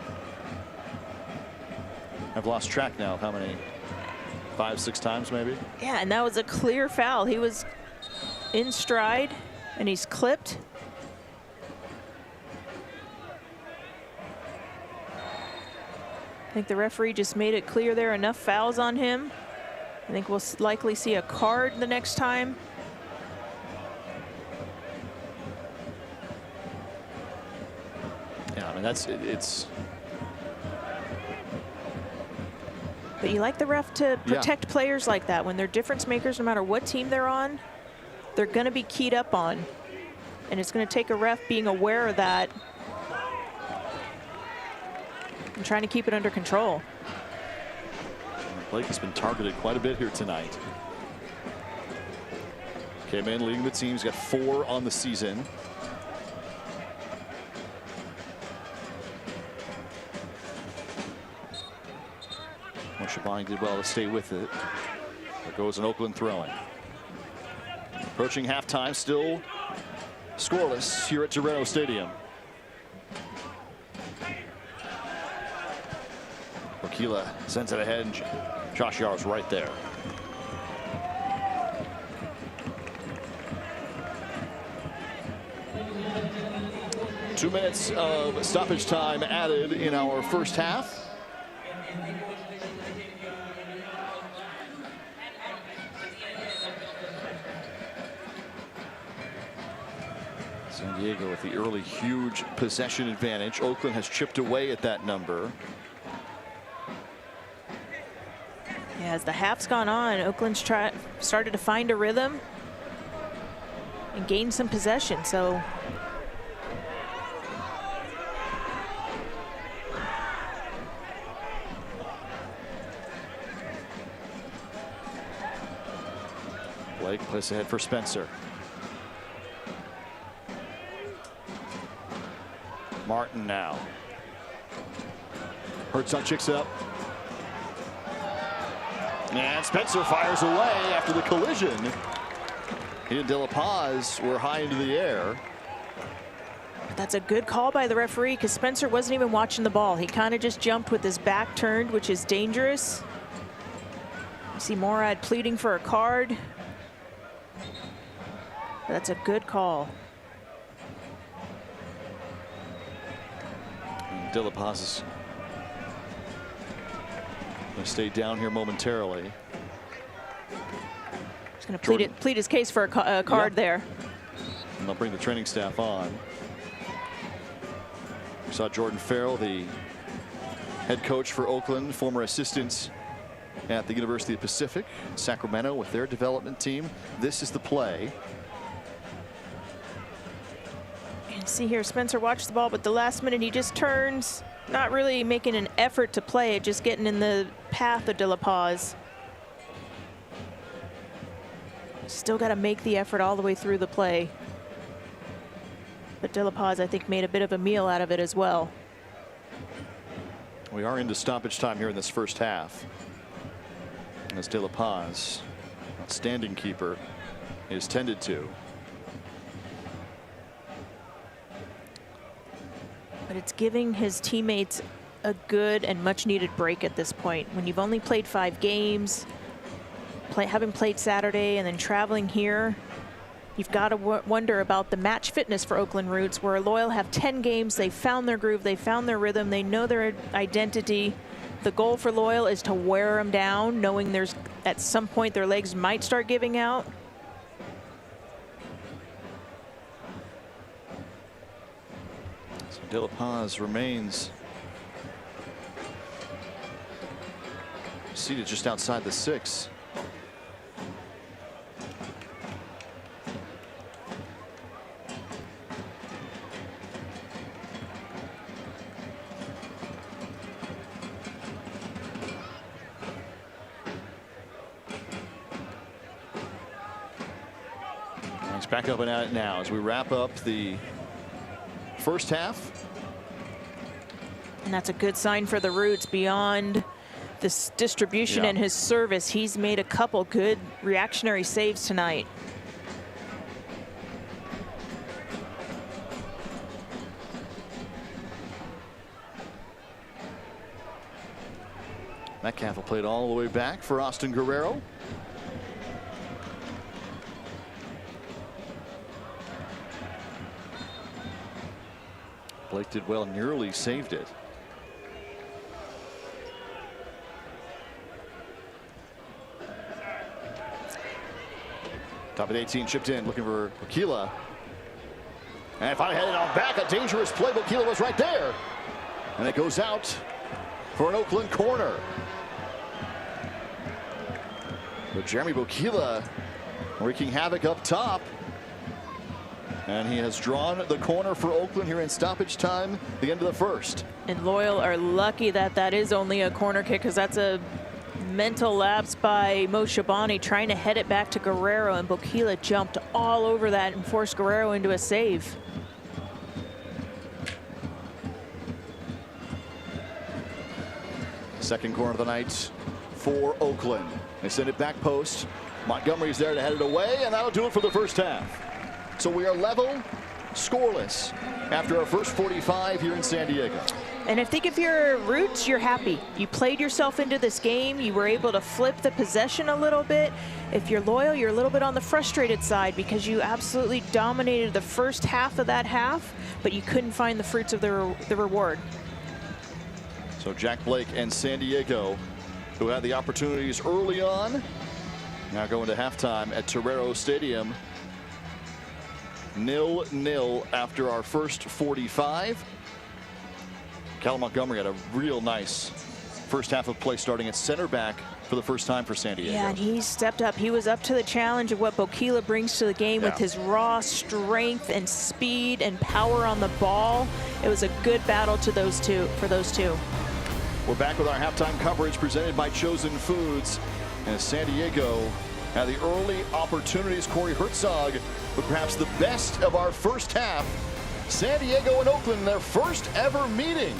I've lost track now of how many, 5, 6 times maybe. Yeah, and that was a clear foul. He was in stride, and he's clipped. I think the referee just made it clear there. Enough fouls on him. I think we'll likely see a card the next time. Yeah, I mean, it's. But you like the ref to protect players like that. When they're difference makers, no matter what team they're on, they're going to be keyed up on. And it's going to take a ref being aware of that and trying to keep it under control. Blake has been targeted quite a bit here tonight. K-Man leading the team. He's got 4 on the season. Shabani did well to stay with it. There goes an Oakland throwing. Approaching halftime, still scoreless here at Torero Stadium. Wakila sends it ahead, and Josh Yar's right there. Two minutes of stoppage time added in our first half. San Diego with the early huge possession advantage. Oakland has chipped away at that number. Yeah, as the half's gone on, Oakland's started to find a rhythm and gain some possession. So Blake plays ahead for Spencer. Martin now. Hertzog checks up. And Spencer fires away after the collision. He and De La Paz were high into the air. That's a good call by the referee, because Spencer wasn't even watching the ball. He kind of just jumped with his back turned, which is dangerous. You see Morad pleading for a card. That's a good call. De La Paz is going to stay down here momentarily. He's going to plead his case for a card there. And they'll bring the training staff on. We saw Jordan Farrell, the head coach for Oakland, former assistant at the University of Pacific, Sacramento, with their development team. This is the play. See here, Spencer watched the ball, but the last minute he just turns, not really making an effort to play it, just getting in the path of De La Paz. Still got to make the effort all the way through the play. But De La Paz, I think, made a bit of a meal out of it as well. We are into stoppage time here in this first half. As De La Paz, outstanding keeper, is tended to. But it's giving his teammates a good and much needed break at this point. When you've only played 5 games, having played Saturday and then traveling here, you've got to wonder about the match fitness for Oakland Roots, where Loyal have 10 games. They found their groove. They found their rhythm. They know their identity. The goal for Loyal is to wear them down, knowing there's at some point their legs might start giving out. De La Paz remains seated just outside the 6. It's back up and at it now as we wrap up the first half. And that's a good sign for the Roots. Beyond this distribution and his service, he's made a couple good reactionary saves tonight. Metcalf will play it all the way back for Austin Guerrero. Blake did well, nearly saved it. Top of 18, chipped in, looking for Wakila. And finally headed on back, a dangerous play. Wakila was right there. And it goes out for an Oakland corner. But Jeremy Wakila wreaking havoc up top. And he has drawn the corner for Oakland here in stoppage time, the end of the first. And Loyal are lucky that that is only a corner kick, because that's a Mental lapse by Mo Shabani trying to head it back to Guerrero, and Bokila jumped all over that and forced Guerrero into a save. Second corner of the night for Oakland. They send it back post. Montgomery's there to head it away, and that'll do it for the first half. So we are level, scoreless, after our first 45 here in San Diego. And I think if you're Roots, you're happy. You played yourself into this game. You were able to flip the possession a little bit. If you're Loyal, you're a little bit on the frustrated side because you absolutely dominated the first half of that half, but you couldn't find the fruits of the reward. So Jack Blake and San Diego, who had the opportunities early on, now going to halftime at Torero Stadium. 0-0 after our first 45. Colin Montgomery had a real nice first half of play, starting at center back for the first time for San Diego. Yeah, and he stepped up. He was up to the challenge of what Bokila brings to the game with his raw strength and speed and power on the ball. It was a good battle to those two. We're back with our halftime coverage presented by Chosen Foods. And San Diego had the early opportunities. Corey Herzog with perhaps the best of our first half. San Diego and Oakland, their first ever meeting.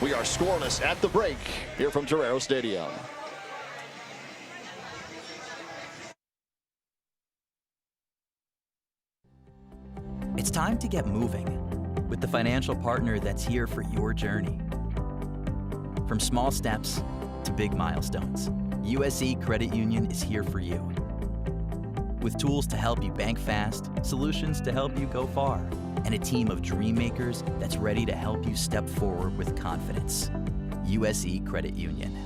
We are scoreless at the break here from Torero Stadium. It's time to get moving with the financial partner that's here for your journey. From small steps to big milestones, USE Credit Union is here for you. With tools to help you bank fast, solutions to help you go far, and a team of dream makers that's ready to help you step forward with confidence. USE Credit Union.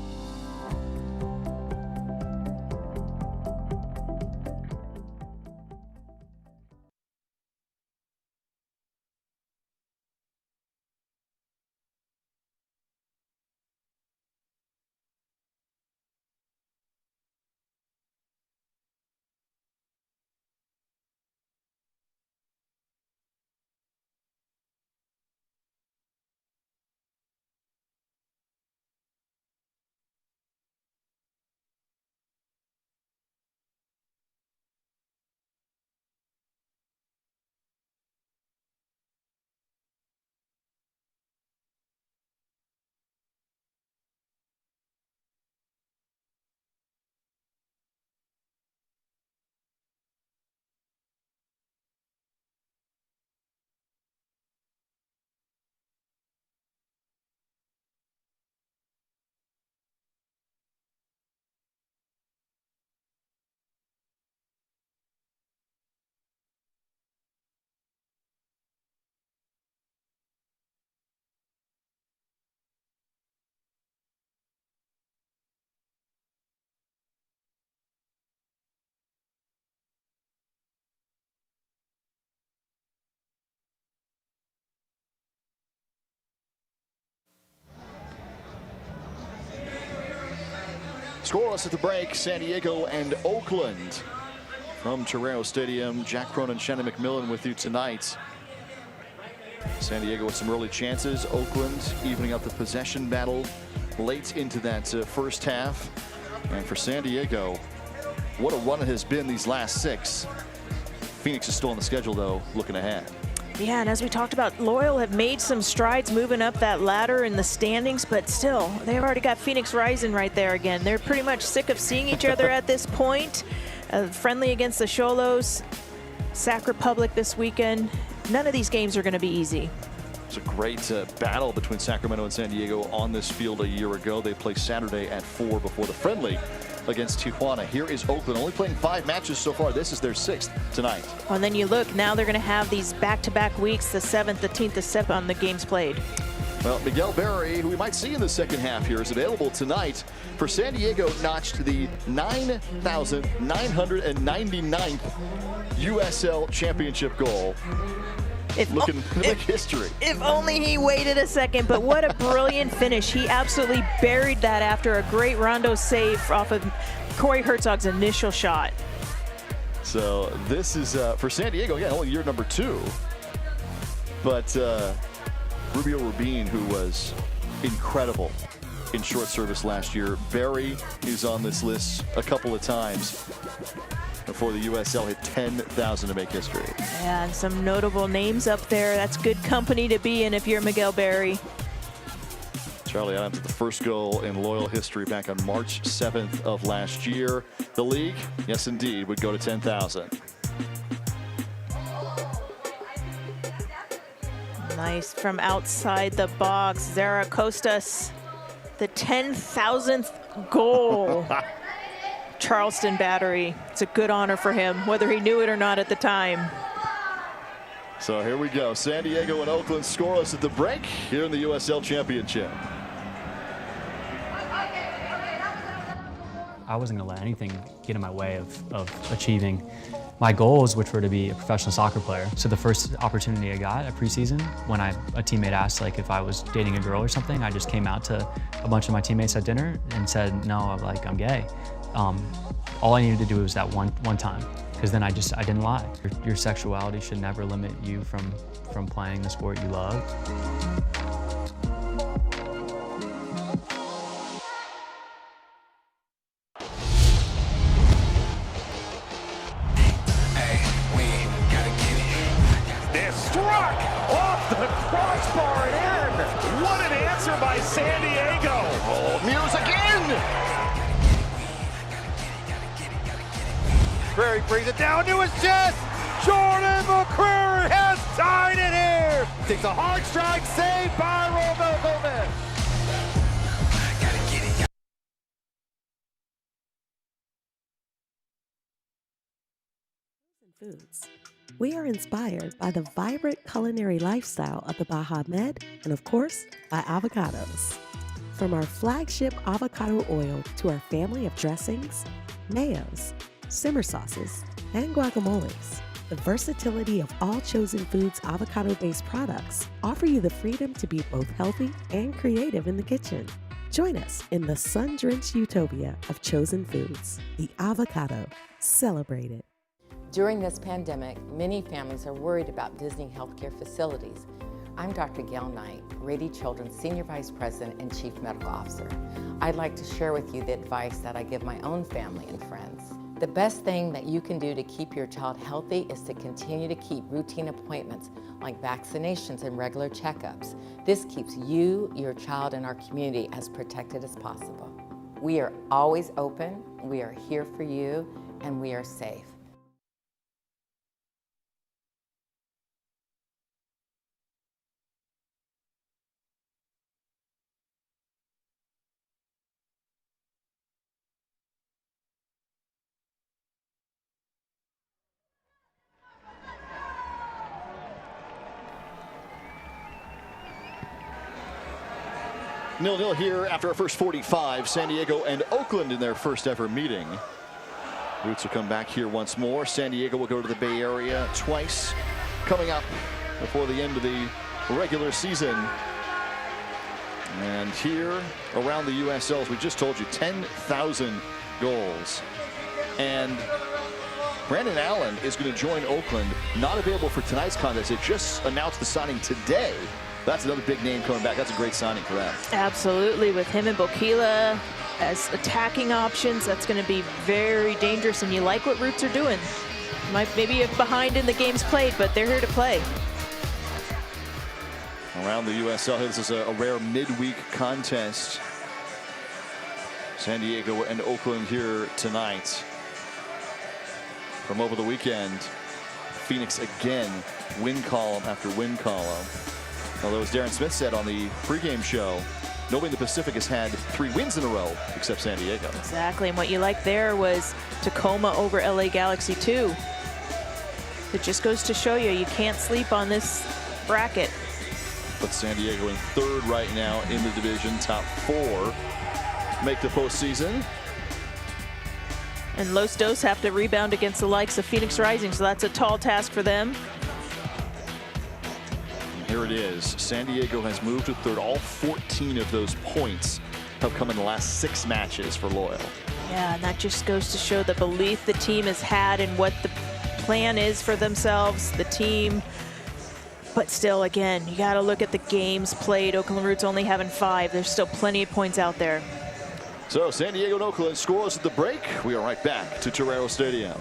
Scoreless at the break, San Diego and Oakland. From Torero Stadium, Jack Cronin, Shannon McMillan with you tonight. San Diego with some early chances. Oakland evening up the possession battle late into that first half. And for San Diego, what a run it has been these last 6. Phoenix is still on the schedule, though, looking ahead. Yeah, and as we talked about, Loyal have made some strides moving up that ladder in the standings, but still, they've already got Phoenix rising right there again. They're pretty much sick of seeing each other at this point. Friendly against the Xolos, Sac Republic this weekend. None of these games are going to be easy. It's a great battle between Sacramento and San Diego on this field a year ago. They play Saturday at 4 before the friendly against Tijuana. Here is Oakland, only playing 5 matches so far. This is their 6th tonight. And then you look, now they're going to have these back-to-back weeks, the 7th, the 10th, the 7th on the games played. Well, Miguel Berry, who we might see in the second half here, is available tonight. For San Diego, notched the 9,999th USL championship goal. Looking like history. If only he waited a second, but what a brilliant finish. He absolutely buried that after a great rondo save off of Corey Herzog's initial shot. So this is, for San Diego, yeah, only year number 2. But Rubio Rubin, who was incredible in short service last year. Barry is on this list a couple of times before the USL hit 10,000 to make history. Yeah, and some notable names up there. That's good company to be in if you're Miguel Barry. Charlie Adams with the first goal in Loyal history back on March 7th of last year. The league, yes indeed, would go to 10,000. Nice from outside the box. Zara Costas, the 10,000th goal. Charleston Battery. It's a good honor for him, whether he knew it or not at the time. So here we go. San Diego and Oakland scoreless at the break here in the USL Championship. I wasn't going to let anything get in my way of achieving my goals, which were to be a professional soccer player. So the first opportunity I got at preseason, when a teammate asked like if I was dating a girl or something, I just came out to a bunch of my teammates at dinner and said, no, I'm gay. All I needed to do was that one time, because then I didn't lie. Your sexuality should never limit you from playing the sport you love. They're struck off the crossbar and in. What an answer by San Diego. Oh, Muse again. McCrary brings it down to his chest. Jordan McCrary has tied it here. Takes a hard strike, saved by Romel Gomez. Foods. We are inspired by the vibrant culinary lifestyle of the Baja Med and, of course, by avocados. From our flagship avocado oil to our family of dressings, mayos, simmer sauces, and guacamoles, the versatility of all Chosen Foods avocado-based products offer you the freedom to be both healthy and creative in the kitchen. Join us in the sun-drenched utopia of Chosen Foods, the avocado. Celebrate it. During this pandemic, many families are worried about visiting healthcare facilities. I'm Dr. Gail Knight, Rady Children's Senior Vice President and Chief Medical Officer. I'd like to share with you the advice that I give my own family and friends. The best thing that you can do to keep your child healthy is to continue to keep routine appointments like vaccinations and regular checkups. This keeps you, your child, and our community as protected as possible. We are always open, we are here for you, and we are safe. Nil-nil here after our first 45. San Diego and Oakland in their first ever meeting. Roots will come back here once more. San Diego will go to the Bay Area twice coming up before the end of the regular season. And here around the USL, as we just told you, 10,000 goals. And Brandon Allen is going to join Oakland. Not available for tonight's contest. It just announced the signing today. That's another big name coming back. That's a great signing for them. Absolutely, with him and Bokila as attacking options, that's going to be very dangerous, and you like what Roots are doing. Maybe behind in the games played, but they're here to play. Around the USL, this is a rare midweek contest. San Diego and Oakland here tonight. From over the weekend, Phoenix again, win column after win column. Although, as Darren Smith said on the pregame show, nobody in the Pacific has had 3 wins in a row except San Diego. Exactly, and what you like there was Tacoma over LA Galaxy 2. It just goes to show you, you can't sleep on this bracket. But San Diego in 3rd right now in the division, top 4 make the postseason. And Los Dos have to rebound against the likes of Phoenix Rising, so that's a tall task for them. Here it is. San Diego has moved to 3rd. All 14 of those points have come in the last 6 matches for Loyal. Yeah, and that just goes to show the belief the team has had in what the plan is for themselves. The team But still, again, you got to look at the games played. Oakland Roots only having 5. There's still plenty of points out there. So San Diego and Oakland scores at the break. We are right back to Torero Stadium.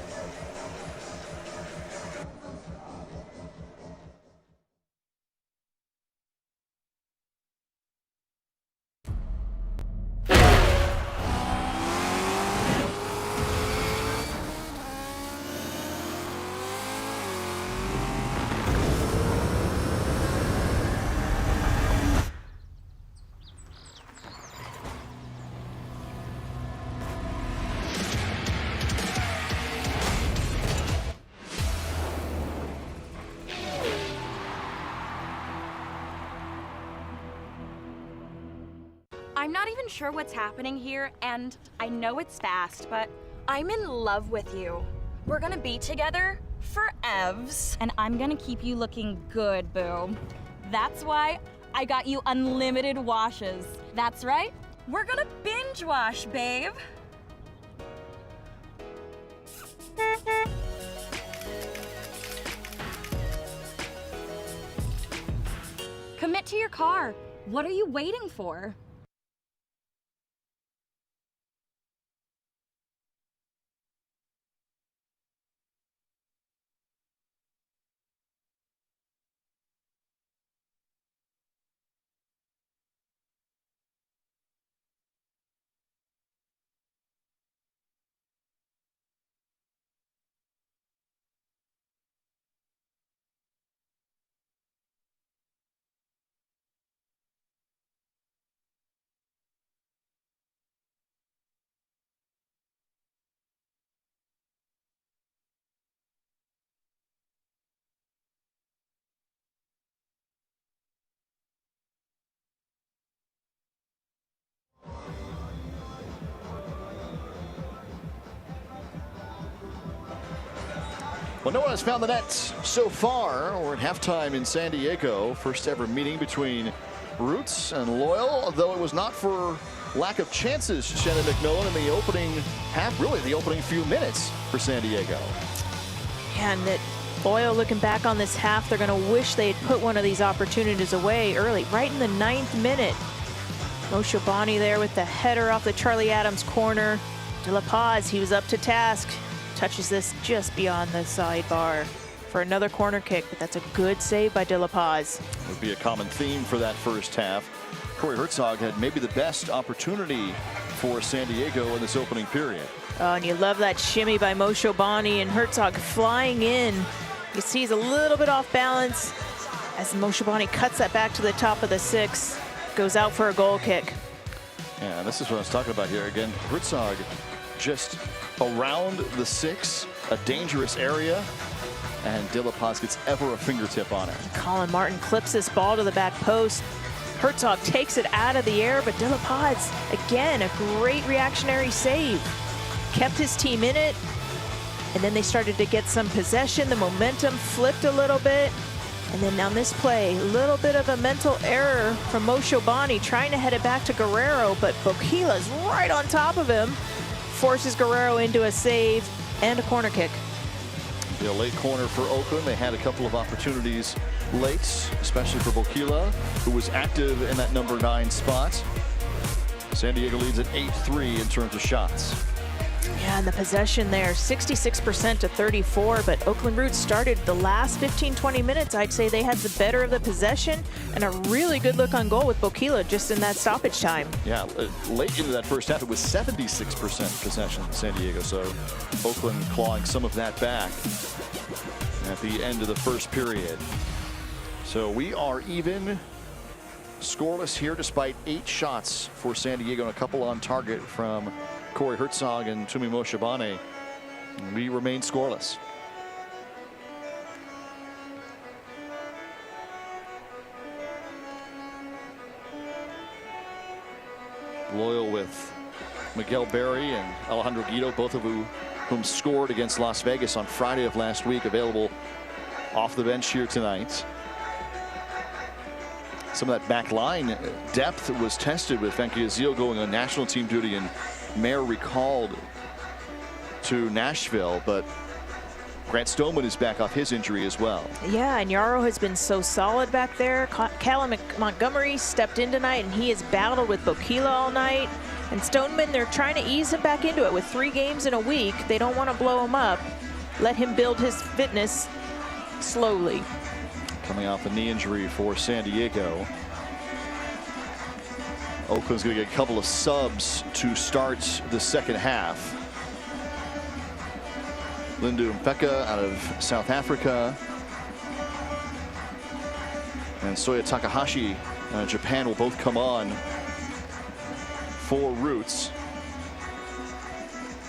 I'm not even sure what's happening here, and I know it's fast, but I'm in love with you. We're gonna be together forevs, and I'm gonna keep you looking good, boo. That's why I got you unlimited washes. That's right, we're gonna binge wash, babe. Commit to your car. What are you waiting for? Well, no one has found the net so far. We're at halftime in San Diego. First ever meeting between Roots and Loyal, though it was not for lack of chances, Shannon McMillan, in the opening half, really the opening few minutes for San Diego. And that Loyal, looking back on this half, they're going to wish they had put one of these opportunities away early, right in the 9th minute. Moshe Bani there with the header off the Charlie Adams corner. De La Paz, he was up to task. Touches this just beyond the sidebar for another corner kick, but that's a good save by De La Paz. Would be a common theme for that first half. Corey Herzog had maybe the best opportunity for San Diego in this opening period. Oh, and you love that shimmy by Moshe Bani, and Herzog flying in. You see he's a little bit off balance as Moshe Bani cuts that back to the top of the 6, goes out for a goal kick. Yeah, this is what I was talking about here. Again, Herzog just around the 6, a dangerous area, and De La Paz gets ever a fingertip on it. Colin Martin clips this ball to the back post. Herzog takes it out of the air, but De La Paz, again, a great reactionary save. Kept his team in it, and then they started to get some possession. The momentum flipped a little bit, and then on this play, a little bit of a mental error from Moshe Bani, trying to head it back to Guerrero, but Boquila's right on top of him. Forces Guerrero into a save and a corner kick. The late corner for Oakland. They had a couple of opportunities late, especially for Boquila, who was active in that number 9 spot. San Diego leads at 8-3 in terms of shots. Yeah, and the possession there, 66% to 34, but Oakland Roots started the last 15-20 minutes. I'd say they had the better of the possession and a really good look on goal with Boquila just in that stoppage time. Yeah, late into that first half, it was 76% possession for San Diego, so Oakland clawing some of that back at the end of the first period. So we are even scoreless here despite 8 shots for San Diego and a couple on target from Corey Herzog and Tumi Moshe Bani. We remain scoreless. Loyal with Miguel Berry and Alejandro Guido, both of whom scored against Las Vegas on Friday of last week, available off the bench here tonight. Some of that back line depth was tested with Venky Azil going on national team duty and Mayer recalled to Nashville, but Grant Stoneman is back off his injury as well. Yeah, and Yarrow has been so solid back there. Callum Montgomery stepped in tonight, and he has battled with Bokila all night. And Stoneman, they're trying to ease him back into it with 3 games in a week. They don't want to blow him up. Let him build his fitness slowly. Coming off a knee injury for San Diego. Oakland's going to get a couple of subs to start the second half. Lindu Mpeka out of South Africa. And Soya Takahashi out of Japan will both come on for Roots.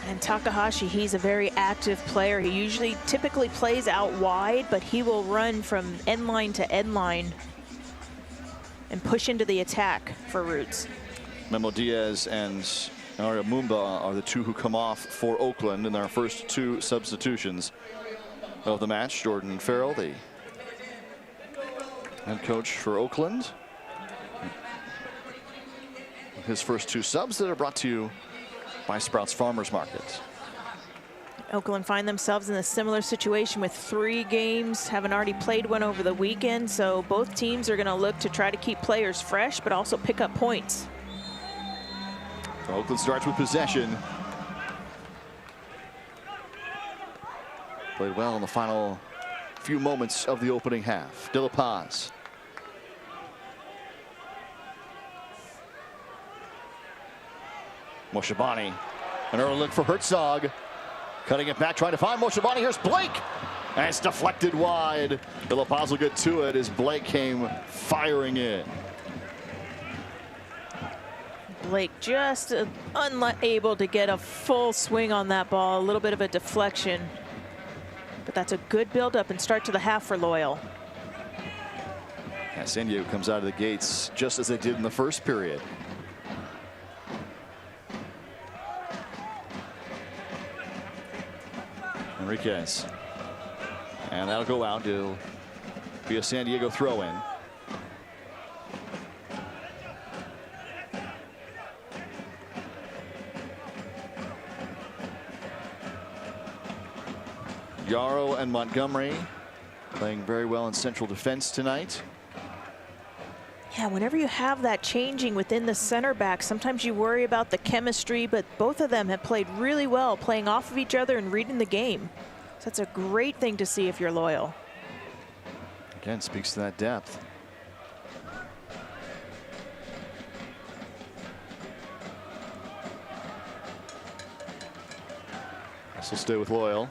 And Takahashi, he's a very active player. He typically plays out wide, but he will run from end line to end line and push into the attack for Roots. Memo Diaz and Aria Mumba are the 2 who come off for Oakland in their first 2 substitutions of the match. Jordan Farrell, the head coach for Oakland. His first 2 subs that are brought to you by Sprouts Farmers Market. Oakland find themselves in a similar situation with 3 games, haven't already played one over the weekend, so both teams are going to look to try to keep players fresh, but also pick up points. So Oakland starts with possession. Played well in the final few moments of the opening half. De La Paz. Moshabani, an early look for Herzog. Cutting it back, trying to find Moshabani. Here's Blake. And it's deflected wide. De La Paz will get to it as Blake came firing in. Blake just unable to get a full swing on that ball. A little bit of a deflection. But that's a good build-up and start to the half for Loyal. Yeah, San Diego comes out of the gates just as they did in the first period. Enriquez. And that'll go out. It'll be a San Diego throw-in. Yarrow and Montgomery playing very well in central defense tonight. Yeah, whenever you have that changing within the center back, sometimes you worry about the chemistry, but both of them have played really well, playing off of each other and reading the game. So that's a great thing to see if you're Loyal. Again, speaks to that depth. This will stay with Loyal.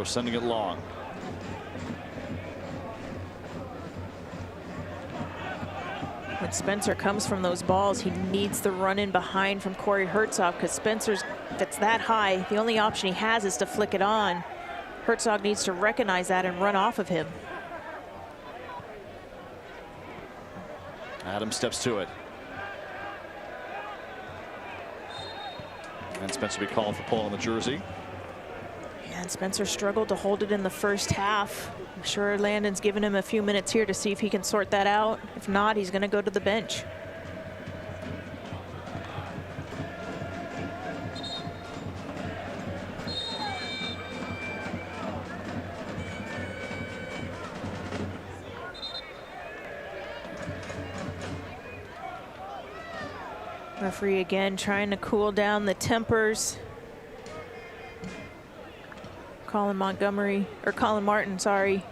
Sending it long. When Spencer comes from those balls, he needs the run in behind from Corey Herzog, because Spencer's, if it's that high, the only option he has is to flick it on. Herzog needs to recognize that and run off of him. Adam steps to it. And Spencer will be calling for pull on the jersey. And Spencer struggled to hold it in the first half. I'm sure Landon's given him a few minutes here to see if he can sort that out. If not, he's going to go to the bench. Referee again trying to cool down the tempers. Colin Martin, sorry,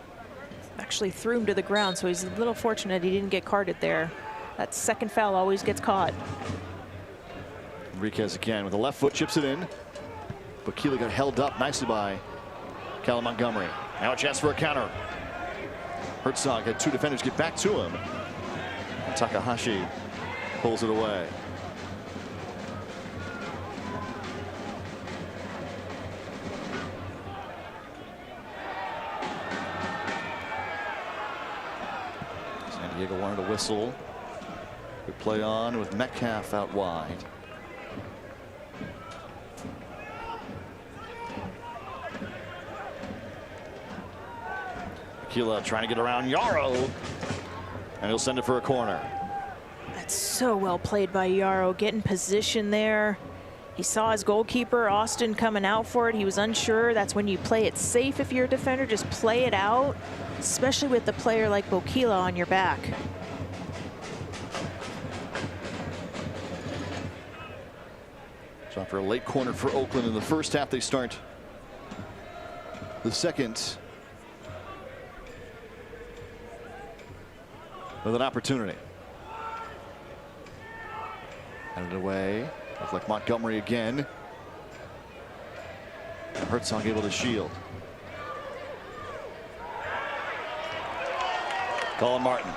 actually threw him to the ground, so he's a little fortunate he didn't get carded there. That second foul always gets caught. Enriquez again with the left foot, chips it in. Bokila got held up nicely by Colin Montgomery. Now a chance for a counter. Herzog had 2 defenders get back to him. And Takahashi pulls it away. Diego wanted a whistle. Good play on with Metcalf out wide. Aquila trying to get around Yarrow, and he'll send it for a corner. That's so well played by Yarrow, getting position there. He saw his goalkeeper, Austin, coming out for it. He was unsure. That's when you play it safe if you're a defender. Just play it out, especially with the player like Bokila on your back. For a late corner for Oakland in the first half. They start the second with an opportunity. Handed away. Looks like Montgomery again. And Herzog able to shield. Colin Martin.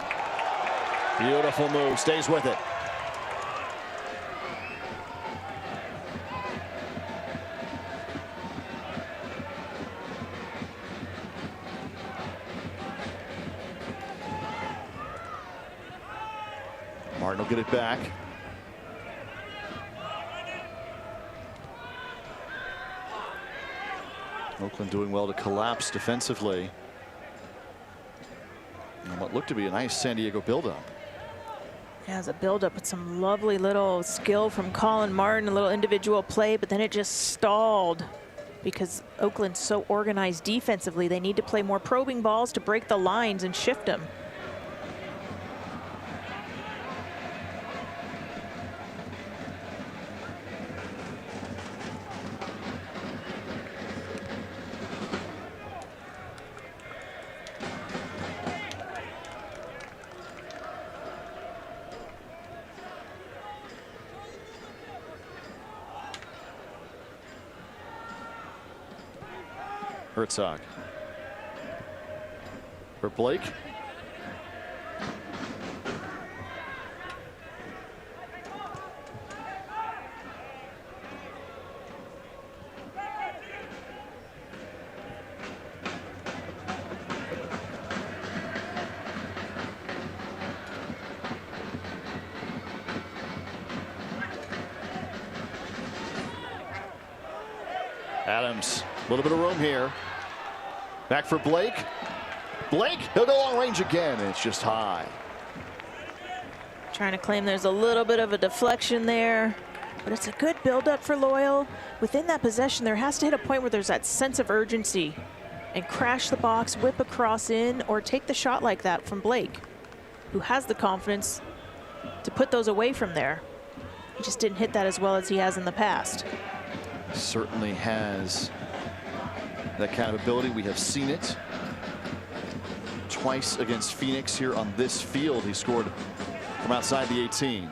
Beautiful move. Stays with it. Martin will get it back. Oakland doing well to collapse defensively. And what looked to be a nice San Diego buildup. Yeah, it's a buildup with some lovely little skill from Colin Martin, a little individual play, but then it just stalled because Oakland's so organized defensively. They need to play more probing balls to break the lines and shift them. Herzog for Blake. Adams, a little bit of room here. Back for Blake. Blake, he'll go long range again, and it's just high. Trying to claim there's a little bit of a deflection there, but it's a good build-up for Loyal. Within that possession, there has to hit a point where there's that sense of urgency and crash the box, whip across in, or take the shot like that from Blake, who has the confidence to put those away from there. He just didn't hit that as well as he has in the past. Certainly has that kind of ability. We have seen it twice against Phoenix here on this field. He scored from outside the 18.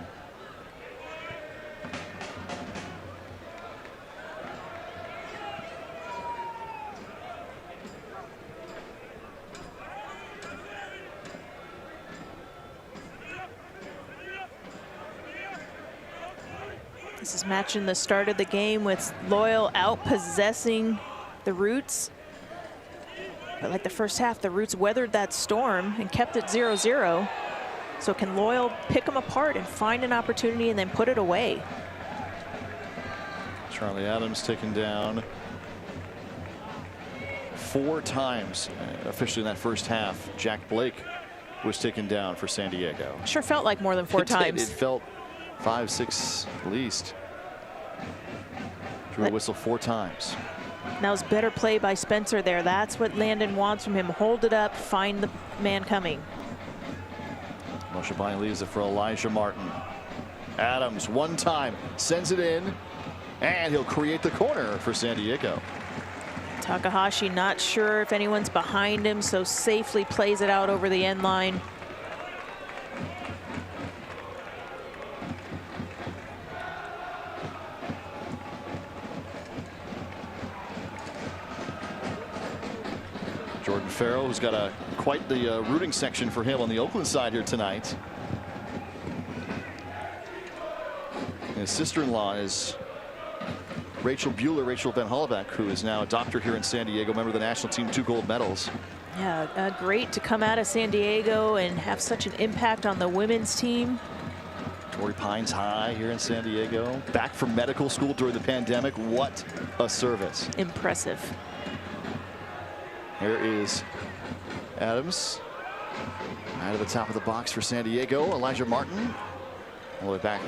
This is matching the start of the game with Loyal out-possessing the Roots. But like the first half, the Roots weathered that storm and kept it 0-0. So can Loyal pick them apart and find an opportunity and then put it away? Charlie Adams taken down 4 times officially in that first half. Jack Blake was taken down for San Diego. Sure felt like more than 4 times. It felt 5, 6 at least. Drew a whistle 4 times. That was better play by Spencer there. That's what Landon wants from him. Hold it up, find the man coming. Moshe leaves it for Elijah Martin. Adams one time sends it in, and he'll create the corner for San Diego. Takahashi not sure if anyone's behind him, so safely plays it out over the end line. Jordan Farrell, who's got quite the rooting section for him on the Oakland side here tonight. And his sister-in-law is Rachel Bueller, Rachel Van Hollaback, who is now a doctor here in San Diego, member of the national team, 2 gold medals. Yeah, great to come out of San Diego and have such an impact on the women's team. Torrey Pines High here in San Diego. Back from medical school during the pandemic. What a service. Impressive. Here is Adams. Out of the top of the box for San Diego. Elijah Martin. All the way back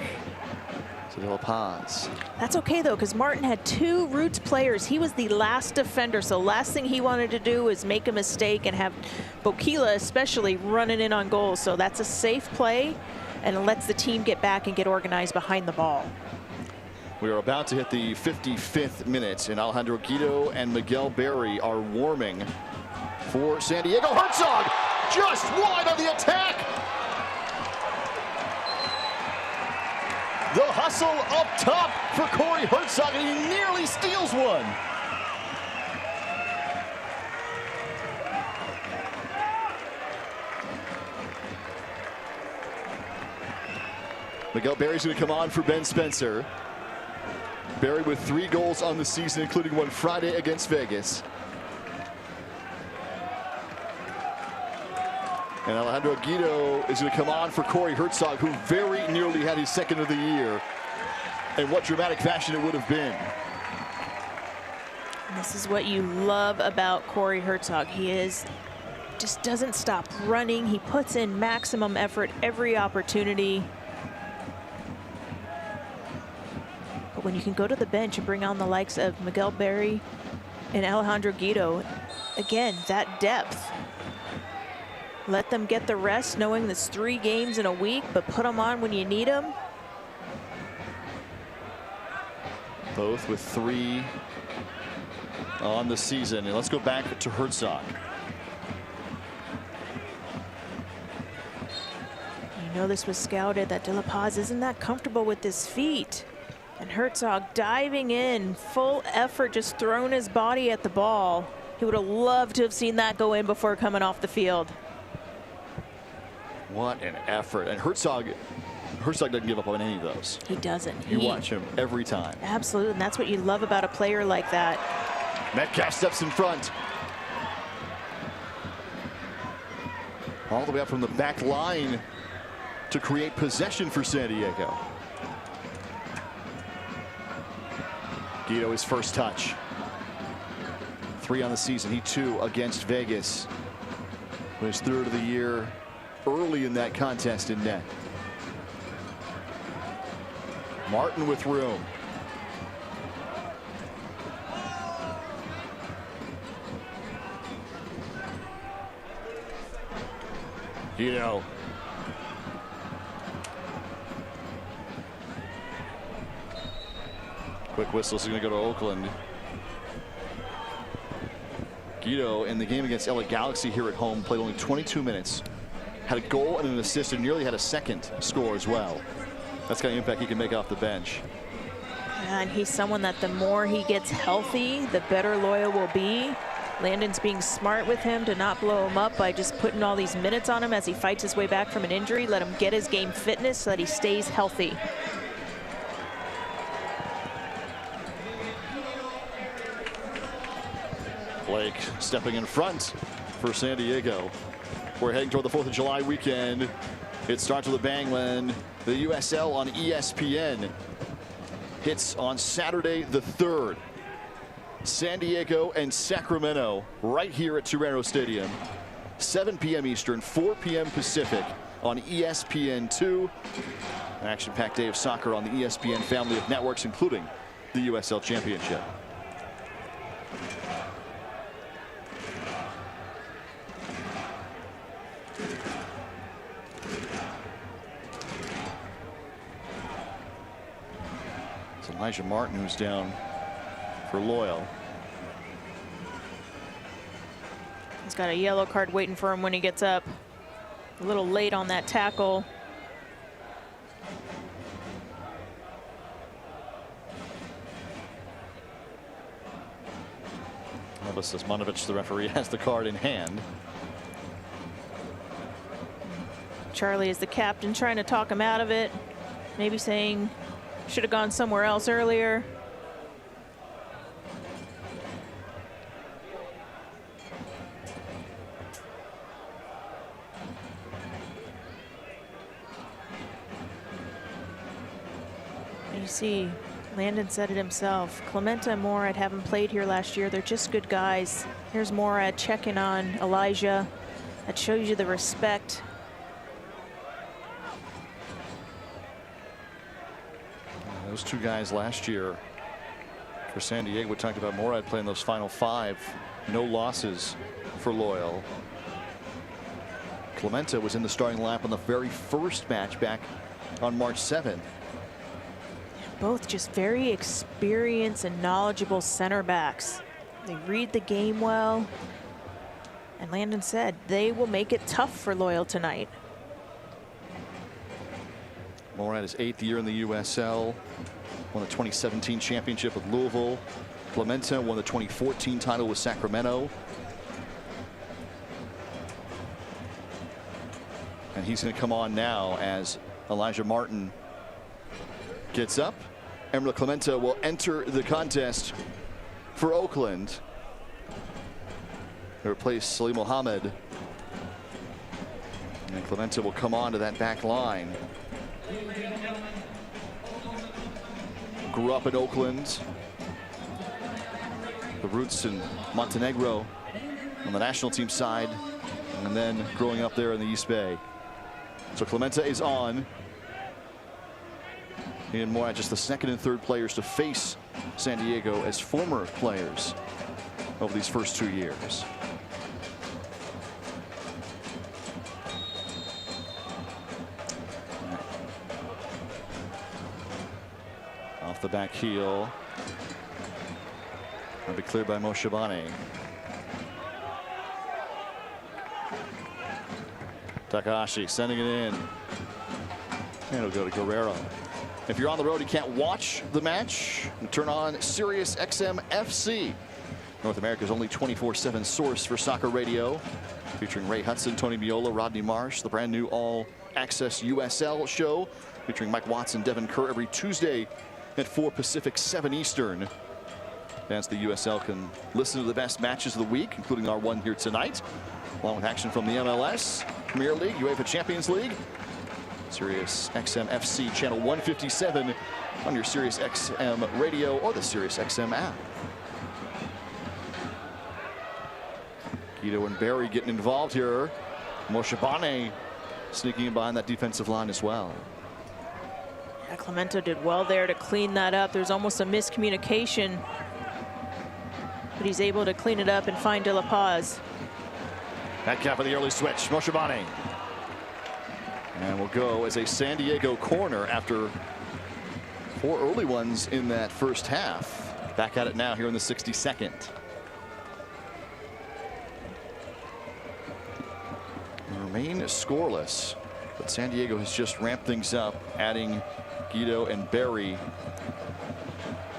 to De La Paz. That's okay, though, because Martin had 2 Roots players. He was the last defender, so last thing he wanted to do was make a mistake and have Bokila especially running in on goals. So that's a safe play, and it lets the team get back and get organized behind the ball. We are about to hit the 55th minute, and Alejandro Guido and Miguel Berry are warming for San Diego. Herzog just wide on the attack. The hustle up top for Corey Herzog, and he nearly steals one. Miguel Berry's going to come on for Ben Spencer. Berry with 3 goals on the season, including one Friday against Vegas. And Alejandro Guido is going to come on for Corey Herzog, who very nearly had his second of the year. And what dramatic fashion it would have been. And this is what you love about Corey Herzog. Just doesn't stop running. He puts in maximum effort every opportunity. But when you can go to the bench and bring on the likes of Miguel Berry and Alejandro Guido, again, that depth. Let them get the rest, knowing there's 3 games in a week, but put them on when you need them. Both with 3 on the season. And let's go back to Herzog. You know this was scouted, that De La Paz isn't that comfortable with his feet. And Herzog diving in, full effort, just throwing his body at the ball. He would have loved to have seen that go in before coming off the field. What an effort. And Herzog doesn't give up on any of those. He doesn't. You watch him every time. Absolutely, and that's what you love about a player like that. Metcalf steps in front. All the way up from the back line to create possession for San Diego. Guido, his first touch. 3 on the season. He 2 against Vegas. Was third of the year early in that contest in net. Martin with room. Guido. Quick whistles are going to go to Oakland. Guido in the game against LA Galaxy here at home played only 22 minutes. Had a goal and an assist, and nearly had a second score as well. That's the kind of impact he can make off the bench. And he's someone that the more he gets healthy, the better Loyal will be. Landon's being smart with him to not blow him up by just putting all these minutes on him as he fights his way back from an injury. Let him get his game fitness so that he stays healthy. Blake stepping in front for San Diego. We're heading toward the 4th of July weekend. It starts with a bang when the USL on ESPN hits on Saturday the 3rd. San Diego and Sacramento right here at Torrero Stadium. 7 p.m. Eastern, 4 p.m. Pacific on ESPN2. An action-packed day of soccer on the ESPN family of networks, including the USL Championship. Elijah Martin, who's down for Loyal. He's got a yellow card waiting for him when he gets up. A little late on that tackle. Elvis Osmanovic, the referee, has the card in hand. Charlie is the captain, trying to talk him out of it. Maybe saying, should have gone somewhere else earlier. You see, Landon said it himself. Clementa and Morad haven't played here last year. They're just good guys. Here's Morad checking on Elijah. That shows you the respect. Those two guys last year for San Diego. We talked about Morad playing those final 5. No losses for Loyal. Clementa was in the starting lineup on the very first match back on March 7th. Both just very experienced and knowledgeable center backs. They read the game well. And Landon said they will make it tough for Loyal tonight. Morad is 8th year in the USL. Won the 2017 championship with Louisville. Clementa won the 2014 title with Sacramento. And he's going to come on now as Elijah Martin gets up. Emerald Clementa will enter the contest for Oakland. To replace Salim Mohammed. And Clementa will come on to that back line. Grew up in Oakland. The roots in Montenegro on the national team side. And then growing up there in the East Bay. So Clementa is on. He and Morad just the second and third players to face San Diego as former players over these first 2 years. Off the back heel. That'll be cleared by Moshabane. Takahashi sending it in. And it'll go to Guerrero. If you're on the road, you can't watch the match, turn on Sirius XM FC. North America's only 24/7 source for soccer radio. Featuring Ray Hudson, Tony Miola, Rodney Marsh, the brand new All Access USL show. Featuring Mike Watson, Devin Kerr every Tuesday at 4 Pacific, 7 Eastern. As the USL can listen to the best matches of the week, including our one here tonight. Along with action from the MLS, Premier League, UEFA Champions League. Sirius XM FC channel 157 on your Sirius XM radio or the Sirius XM app. Guido and Barry getting involved here. Moshabane sneaking in behind that defensive line as well. Yeah, Clementa did well there to clean that up. There's almost a miscommunication, but he's able to clean it up and find De La Paz. That cap of the early switch, Moshabane. And we'll go as a San Diego corner after 4 early ones in that first half. Back at it now here in the 62nd. We remain scoreless, but San Diego has just ramped things up, adding Guido and Barry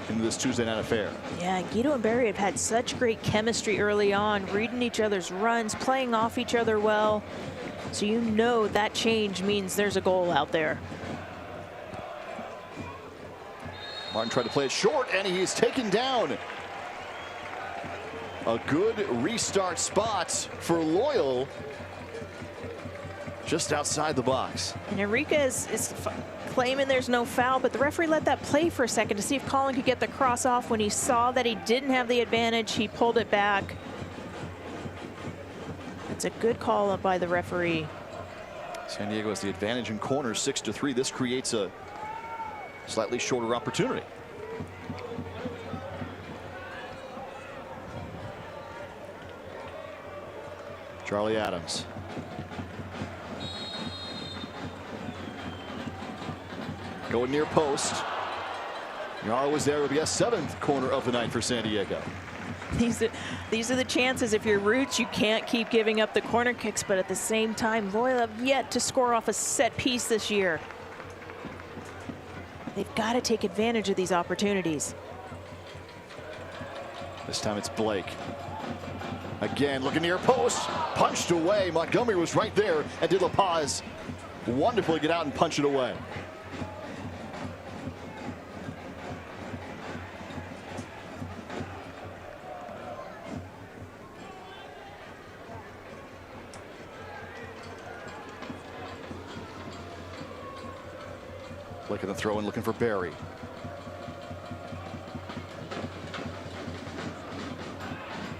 into this Tuesday night affair. Yeah, Guido and Barry have had such great chemistry early on, reading each other's runs, playing off each other well. So you know that change means there's a goal out there. Martin tried to play it short, and he is taken down. A good restart spot for Loyal. Just outside the box. And Enrique is claiming there's no foul, but the referee let that play for a second to see if Colin could get the cross off. When he saw that he didn't have the advantage, he pulled it back. It's a good call up by the referee. San Diego has the advantage in corners, 6-3. This creates a slightly shorter opportunity. Charlie Adams. Going near post. Yara was there. It will be a 7th corner of the night for San Diego. These are the chances. If you're Roots, you can't keep giving up the corner kicks, but at the same time, Loyal have yet to score off a set piece this year. They've got to take advantage of these opportunities. This time it's Blake. Again, looking near post, punched away. Montgomery was right there, and De La Paz wonderfully get out and punch it away. Blake in the throw and looking for Barry.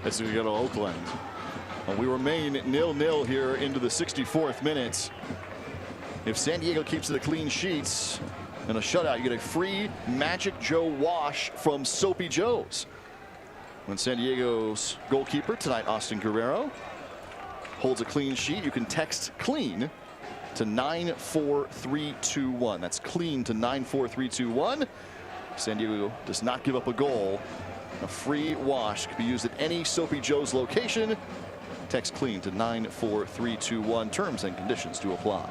As we go to Oakland. And we remain 0-0 here into the 64th minute. If San Diego keeps the clean sheets and a shutout, you get a free Magic Joe wash from Soapy Joe's. When San Diego's goalkeeper tonight, Austin Guerrero, holds a clean sheet, you can text CLEAN to 94321. That's CLEAN to 94321. San Diego does not give up a goal. A free wash could be used at any Soapy Joe's location. Text CLEAN to 94321. Terms and conditions do apply.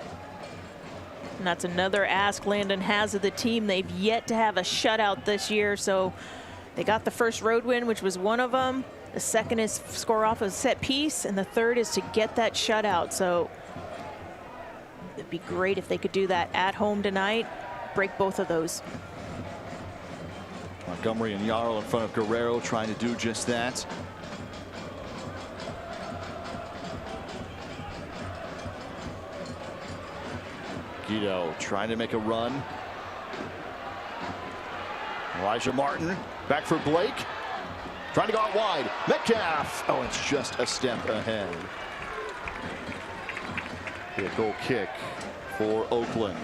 And that's another ask Landon has of the team. They've yet to have a shutout this year, so they got the first road win, which was one of them. The second is score off a set piece, and the third is to get that shutout. So it'd be great if they could do that at home tonight, break both of those. Montgomery and Jarl in front of Guerrero trying to do just that. Guido trying to make a run. Elijah Martin back for Blake. Trying to go out wide. Metcalf. Oh, it's just a step ahead. A goal kick for Oakland.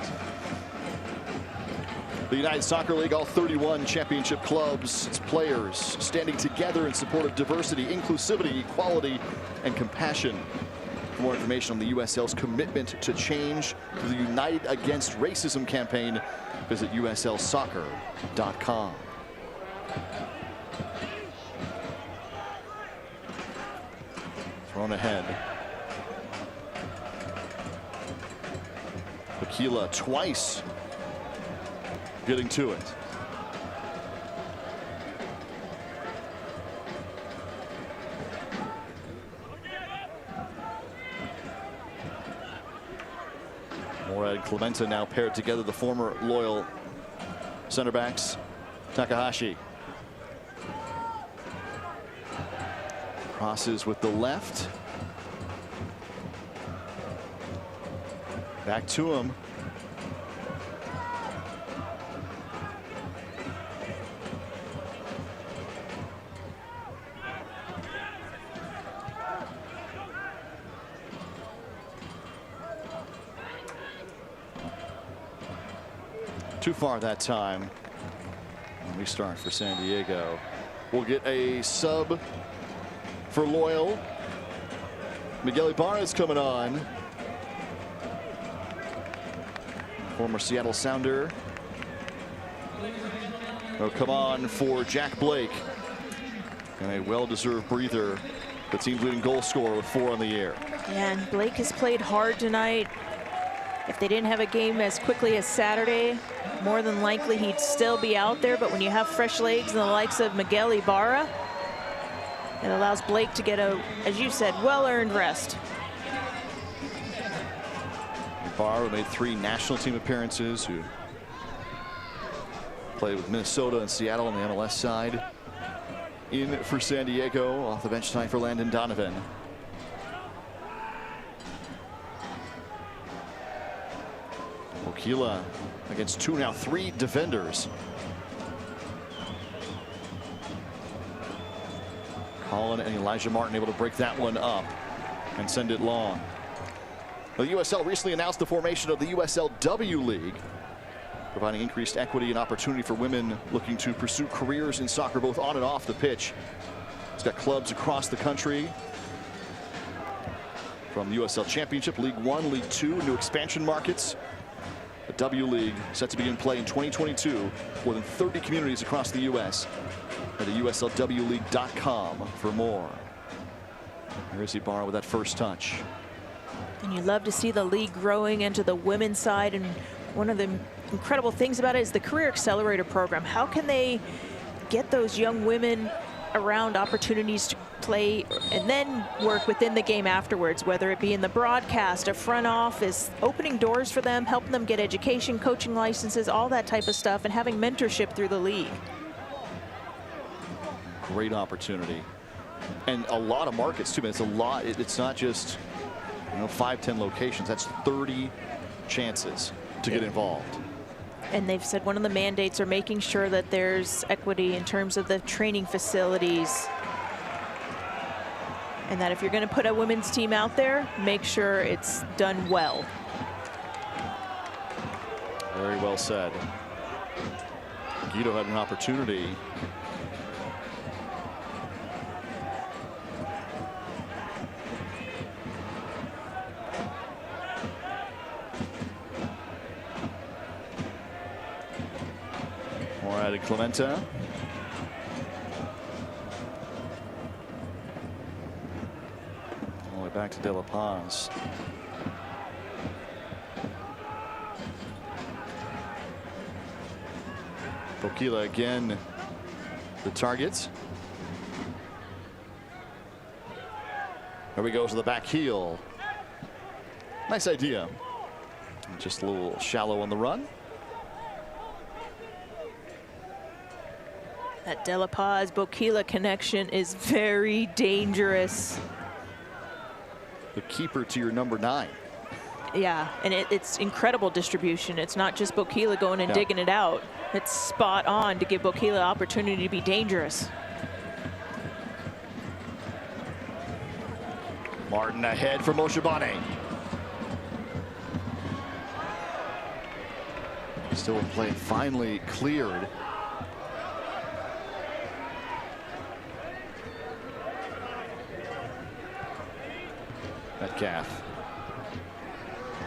The United Soccer League, all 31 championship clubs, its players standing together in support of diversity, inclusivity, equality, and compassion. For more information on the USL's commitment to change through the United Against Racism campaign, visit uslsoccer.com. Thrown ahead. Aquila twice getting to it. Morad and Clementa now paired together, the former Loyal center backs. Takahashi crosses with the left. Back to him. Too far that time. Restart for San Diego. We'll get a sub for Loyal. Miguel Ibarra is coming on. Former Seattle Sounder. Will come on for Jack Blake. And a well-deserved breather. The team's leading goal scorer with 4 on the year. Yeah, and Blake has played hard tonight. If they didn't have a game as quickly as Saturday, more than likely he'd still be out there. But when you have fresh legs and the likes of Miguel Ibarra, it allows Blake to get a, as you said, well-earned rest. Ibarra made 3 national team appearances, who played with Minnesota and Seattle on the MLS side. In for San Diego, off the bench tonight for Landon Donovan. Okila against 2, now 3 defenders. Colin and Elijah Martin able to break that one up and send it long. The USL recently announced the formation of the USLW League, providing increased equity and opportunity for women looking to pursue careers in soccer both on and off the pitch. It's got clubs across the country, from the USL Championship, League 1, League 2, new expansion markets. The W League set to begin play in 2022. More than 30 communities across the U.S. at uslwleague.com for more. Here's Ibarra with that first touch. And you love to see the league growing into the women's side. And one of the incredible things about it is the Career Accelerator program. How can they get those young women around opportunities to play and then work within the game afterwards, whether it be in the broadcast, a front office, opening doors for them, helping them get education, coaching licenses, all that type of stuff, and having mentorship through the league. Great opportunity. And a lot of markets too, man. It's a lot. It's not just 5-10 locations. That's 30 chances to get involved. And they've said one of the mandates are making sure that there's equity in terms of the training facilities. And that if you're going to put a women's team out there, make sure it's done well. Very well said. Guido had an opportunity. More added Clementa. All the way back to De La Paz. Bokila again, the target. There we go to the back heel. Nice idea. Just a little shallow on the run. That De La Paz Bokila connection is very dangerous. The keeper to your number 9. Yeah, and it's incredible distribution. It's not just Bokila going and digging it out. It's spot on to give Bokila opportunity to be dangerous. Martin ahead for Moshabane. Still in play, finally cleared.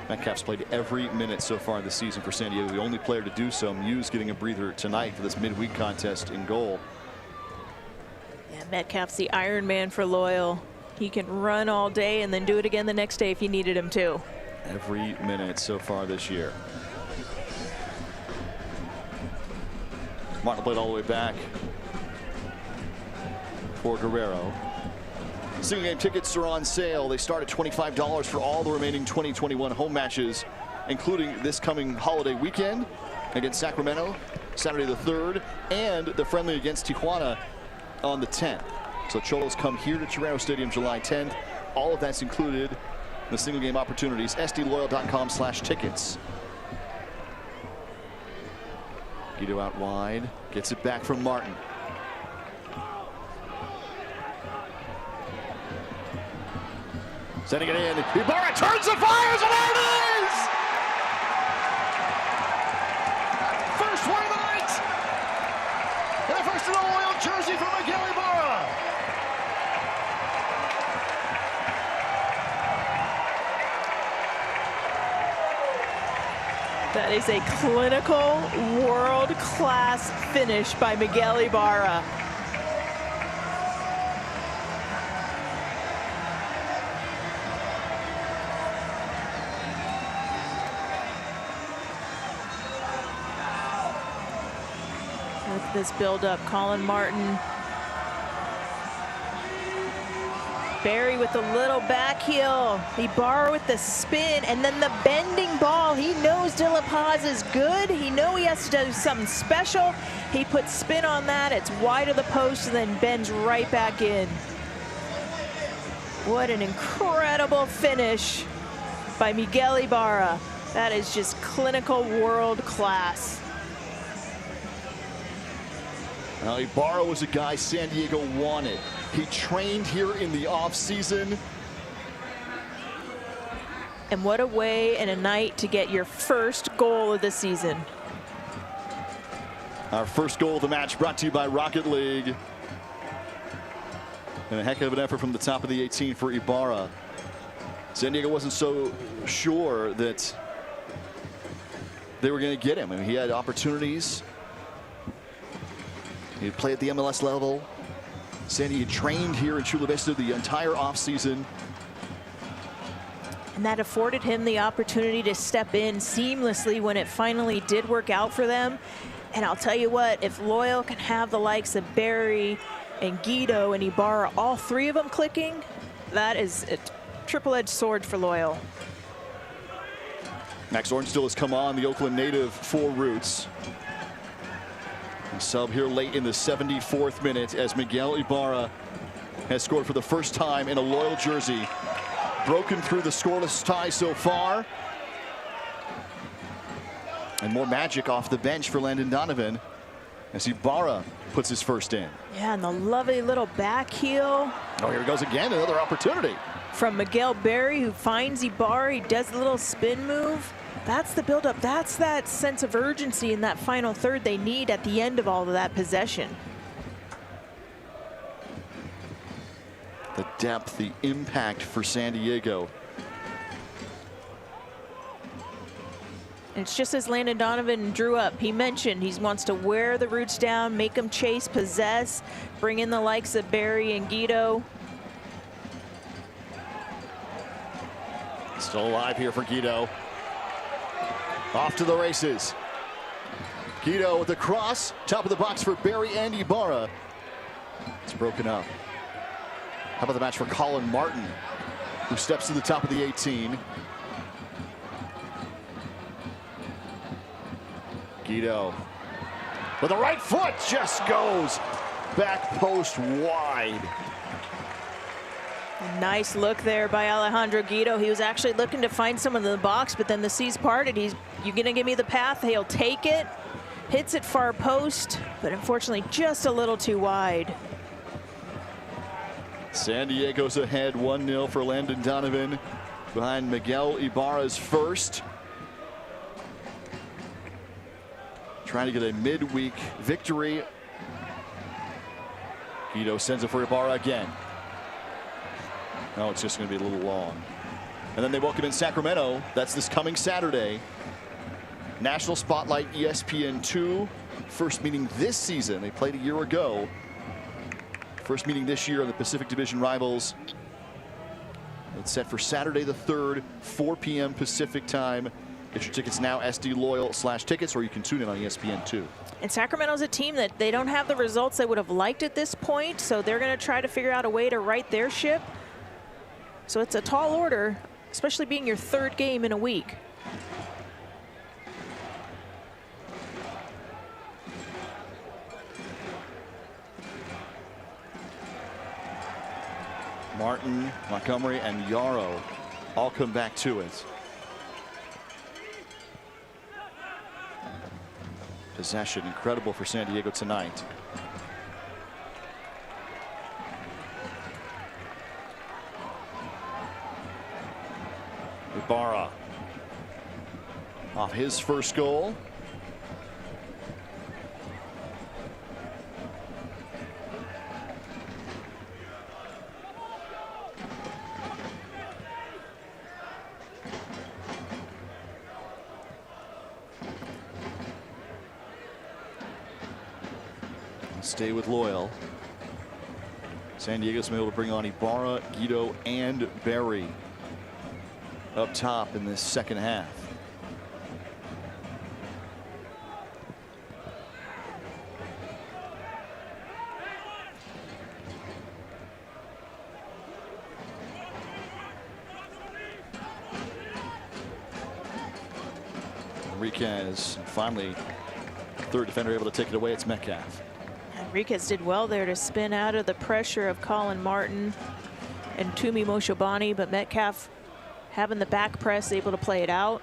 Metcalf's played every minute so far this season for San Diego. The only player to do so. Muse getting a breather tonight for this midweek contest in goal. Yeah, Metcalf's the Iron Man for Loyal. He can run all day and then do it again the next day if you needed him to. Every minute so far this year. Martin played all the way back for Guerrero. Single game tickets are on sale. They start at $25 for all the remaining 2021 home matches, including this coming holiday weekend against Sacramento, Saturday the 3rd, and the friendly against Tijuana on the 10th. So Cholos come here to Toronto Stadium July 10th. All of that's included in the single game opportunities. SDLoyal.com/tickets. Guido out wide, gets it back from Martin. Sending it in. Ibarra turns and fires, and there it is! First win of the night! And the first in a Loyal jersey from Miguel Ibarra. That is a clinical, world-class finish by Miguel Ibarra. With this build-up, Colin Martin. Barry with the little back heel. Ibarra with the spin, and then the bending ball. He knows De La Paz is good. He knows he has to do something special. He puts spin on that. It's wide of the post and then bends right back in. What an incredible finish by Miguel Ibarra. That is just clinical world class. Now, Ibarra was a guy San Diego wanted. He trained here in the offseason. And what a way and a night to get your first goal of the season. Our first goal of the match brought to you by Rocket League. And a heck of an effort from the top of the 18 for Ibarra. San Diego wasn't so sure that they were going to get him. I mean, he had opportunities. He had played at the MLS level. San Diego trained here in Chula Vista the entire offseason. And that afforded him the opportunity to step in seamlessly when it finally did work out for them. And I'll tell you what, if Loyal can have the likes of Barry and Guido and Ibarra, all three of them clicking, that is a triple-edged sword for Loyal. Max Ornstill has come on, the Oakland native for Roots. Sub here late in the 74th minute as Miguel Ibarra has scored for the first time in a Loyal jersey. Broken through the scoreless tie so far. And more magic off the bench for Landon Donovan as Ibarra puts his first in. Yeah, and the lovely little back heel. Oh, here it goes again, another opportunity. From Miguel Berry, who finds Ibarra. He does the little spin move. That's the buildup. That's that sense of urgency in that final third they need at the end of all of that possession. The depth, the impact for San Diego. And it's just as Landon Donovan drew up. He mentioned he wants to wear the Roots down, make them chase, possess, bring in the likes of Barry and Guido. Still alive here for Guido. Off to the races. Guido with the cross, top of the box for Barry and Ibarra. It's broken up. How about the match for Colin Martin, who steps to the top of the 18. Guido with the right foot just goes back post wide. Nice look there by Alejandro Guido. He was actually looking to find someone in the box, but then the seas parted. You gonna give me the path? He'll take it. Hits it far post, but unfortunately just a little too wide. San Diego's ahead 1-0 for Landon Donovan behind Miguel Ibarra's first. Trying to get a midweek victory. Guido sends it for Ibarra again. No, it's just going to be a little long. And then they welcome in Sacramento. That's this coming Saturday. National Spotlight ESPN2. First meeting this season. They played a year ago. First meeting this year of the Pacific Division rivals. It's set for Saturday the 3rd, 4 p.m. Pacific time. Get your tickets now, SD Loyal/tickets, or you can tune in on ESPN2. And Sacramento's a team that they don't have the results they would have liked at this point, so they're going to try to figure out a way to right their ship. So it's a tall order, especially being your third game in a week. Martin, Montgomery, and Yarrow all come back to it. Possession incredible for San Diego tonight. Ibarra off his first goal. Stay with Loyal. San Diego's been able to bring on Ibarra, Guido, and Barry up top in this second half. Enriquez, finally, third defender able to take it away. It's Metcalf. Enriquez did well there to spin out of the pressure of Colin Martin and Tumi Moshobani, but Metcalf having the back press, able to play it out.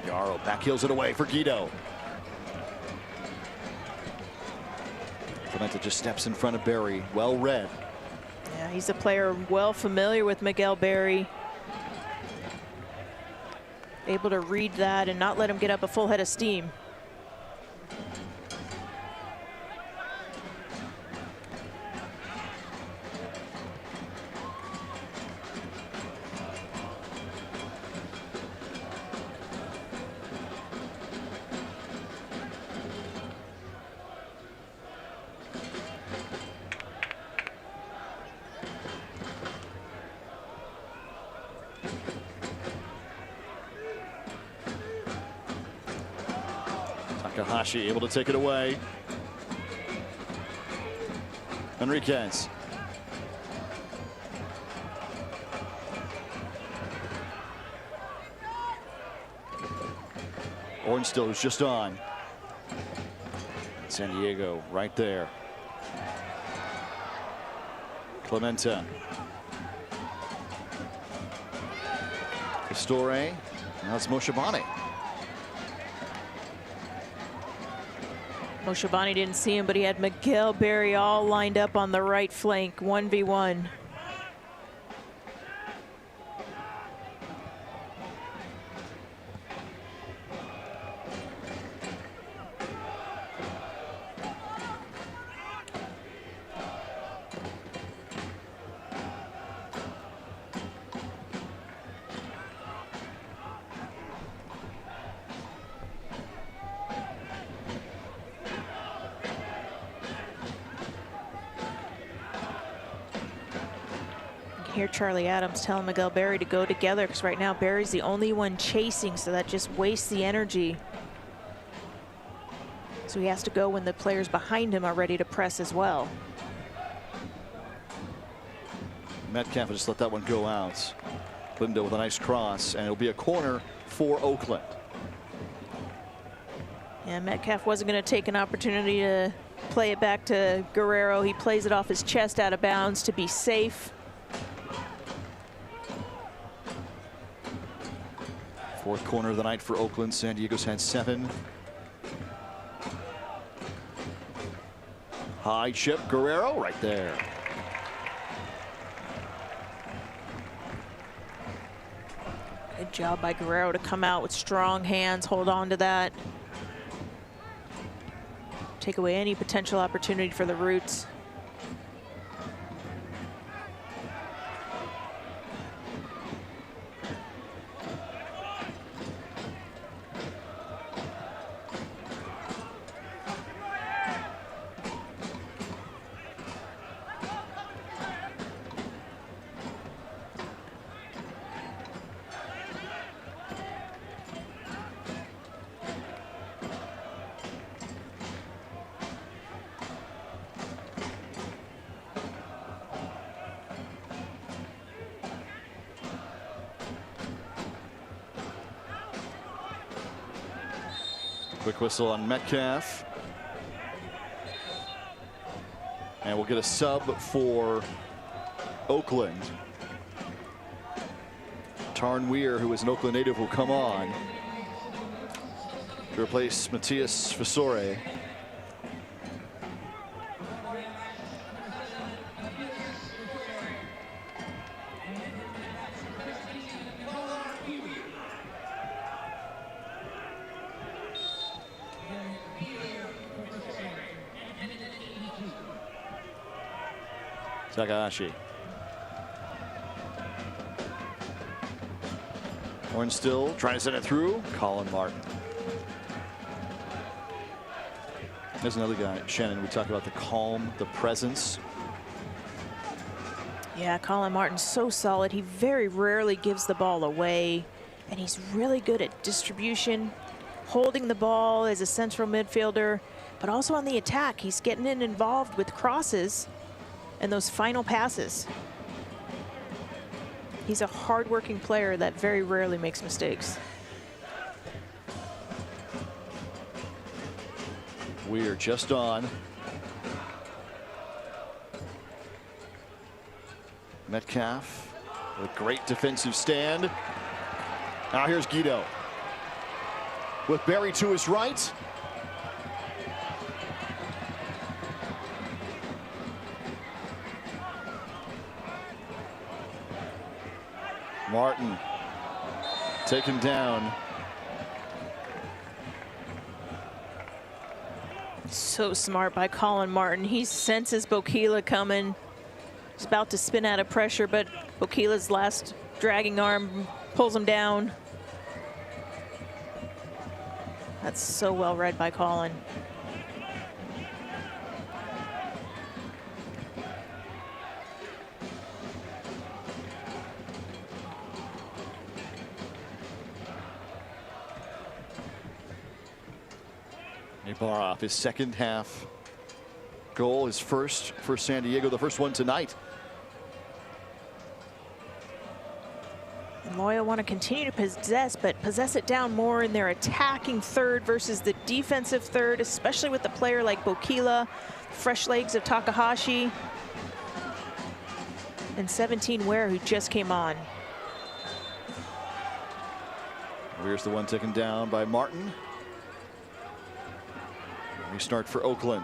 Yarrow back heels it away for Guido. Clemente just steps in front of Barry, well read. Yeah, he's a player well familiar with Miguel Barry. Able to read that and not let him get up a full head of steam. Takahashi able to take it away. Enriquez. Ornstill is just on. San Diego right there. Clemente. Pastore. Now it's Moshabani. Moshabani didn't see him, but he had Miguel Berry all lined up on the right flank, 1v1. Hear Charlie Adams telling Miguel Berry to go together, because right now Berry's the only one chasing, so that just wastes the energy. So he has to go when the players behind him are ready to press as well. Metcalf will just let that one go out. Lindo with a nice cross, and it'll be a corner for Oakland. Yeah, Metcalf wasn't going to take an opportunity to play it back to Guerrero. He plays it off his chest out of bounds to be safe. Fourth corner of the night for Oakland. San Diego's had 7. High chip, Guerrero right there. Good job by Guerrero to come out with strong hands, hold on to that. Take away any potential opportunity for the Roots. Quick whistle on Metcalf. And we'll get a sub for Oakland. Tarn Weir, who is an Oakland native, will come on to replace Matias Fasore. Takahashi. Horn still trying to send it through. Colin Martin. There's another guy, Shannon. We talk about the calm, the presence. Yeah, Colin Martin's so solid. He very rarely gives the ball away, and he's really good at distribution, holding the ball as a central midfielder, but also on the attack. He's getting involved with crosses and those final passes. He's a hard-working player that very rarely makes mistakes. We're just on. Metcalf with great defensive stand. Now here's Guido with Berry to his right. Martin taken down. So smart by Colin Martin. He senses Bokila coming. He's about to spin out of pressure, but Bokila's last dragging arm pulls him down. That's so well read by Colin. Ibarra, his second half goal, his first for San Diego, the first one tonight. And Loyal want to continue to possess, but possess it down more in their attacking third versus the defensive third, especially with a player like Bokila, fresh legs of Takahashi. And 17 Ware, who just came on. Here's the one taken down by Martin. Restart for Oakland.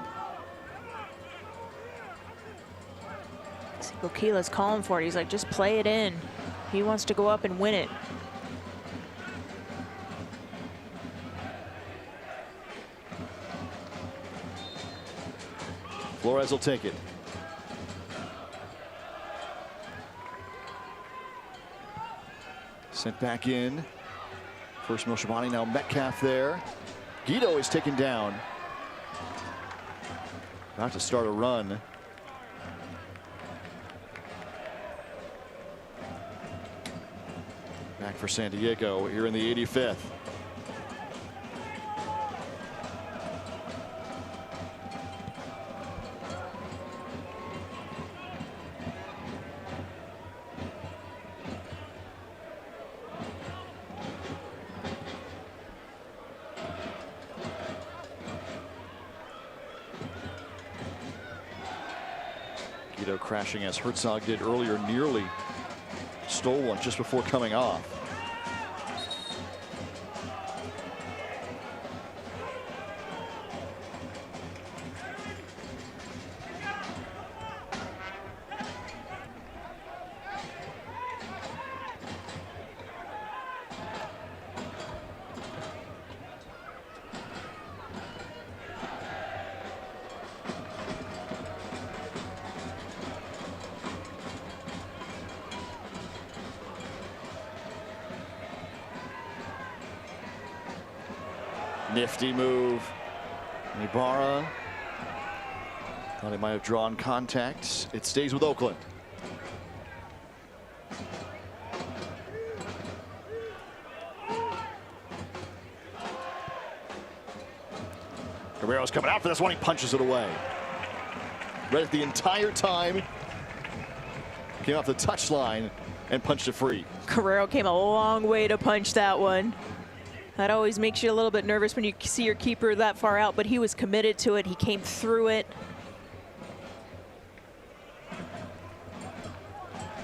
Bokeela's calling for it. He's like, just play it in. He wants to go up and win it. Flores will take it. Sent back in. First Moshabani, now Metcalf there. Guido is taken down. About to start a run. Back for San Diego here in the 85th. Guido crashing as Herzog did earlier, nearly stole one just before coming off. Nifty move. Ibarra thought he might have drawn contact. It stays with Oakland. Guerrero's coming after this one. He punches it away. Read it the entire time. Came off the touchline and punched it free. Guerrero came a long way to punch that one. That always makes you a little bit nervous when you see your keeper that far out, but he was committed to it. He came through it.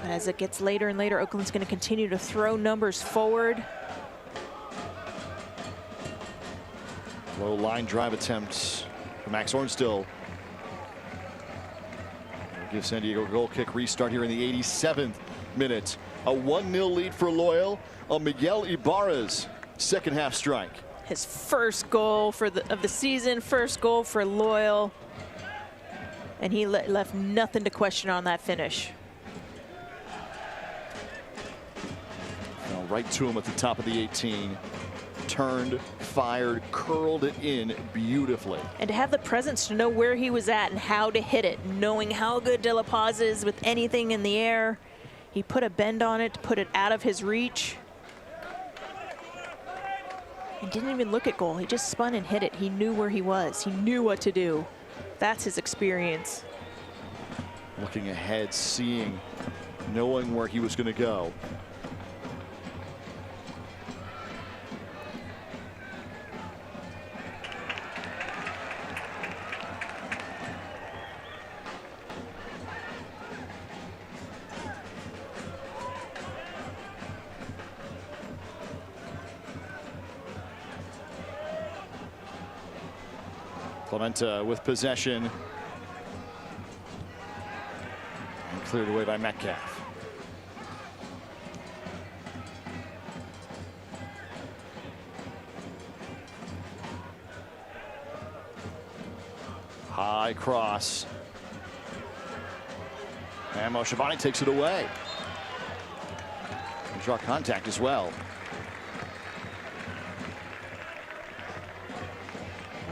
But as it gets later and later, Oakland's going to continue to throw numbers forward. Low line drive attempts for Max Ornstill. Give San Diego a goal kick restart here in the 87th minute. A 1-0 lead for Loyal on Miguel Ibarra's second half strike. His first goal of the season, first goal for Loyal. And he left nothing to question on that finish. Now right to him at the top of the 18. Turned, fired, curled it in beautifully. And to have the presence to know where he was at and how to hit it, knowing how good De La Paz is with anything in the air. He put a bend on it to put it out of his reach. He didn't even look at goal. He just spun and hit it. He knew where he was. He knew what to do. That's his experience. Looking ahead, seeing, knowing where he was going to go. Clementa with possession. And cleared away by Metcalf. High cross. And Moshabani takes it away. And draw contact as well.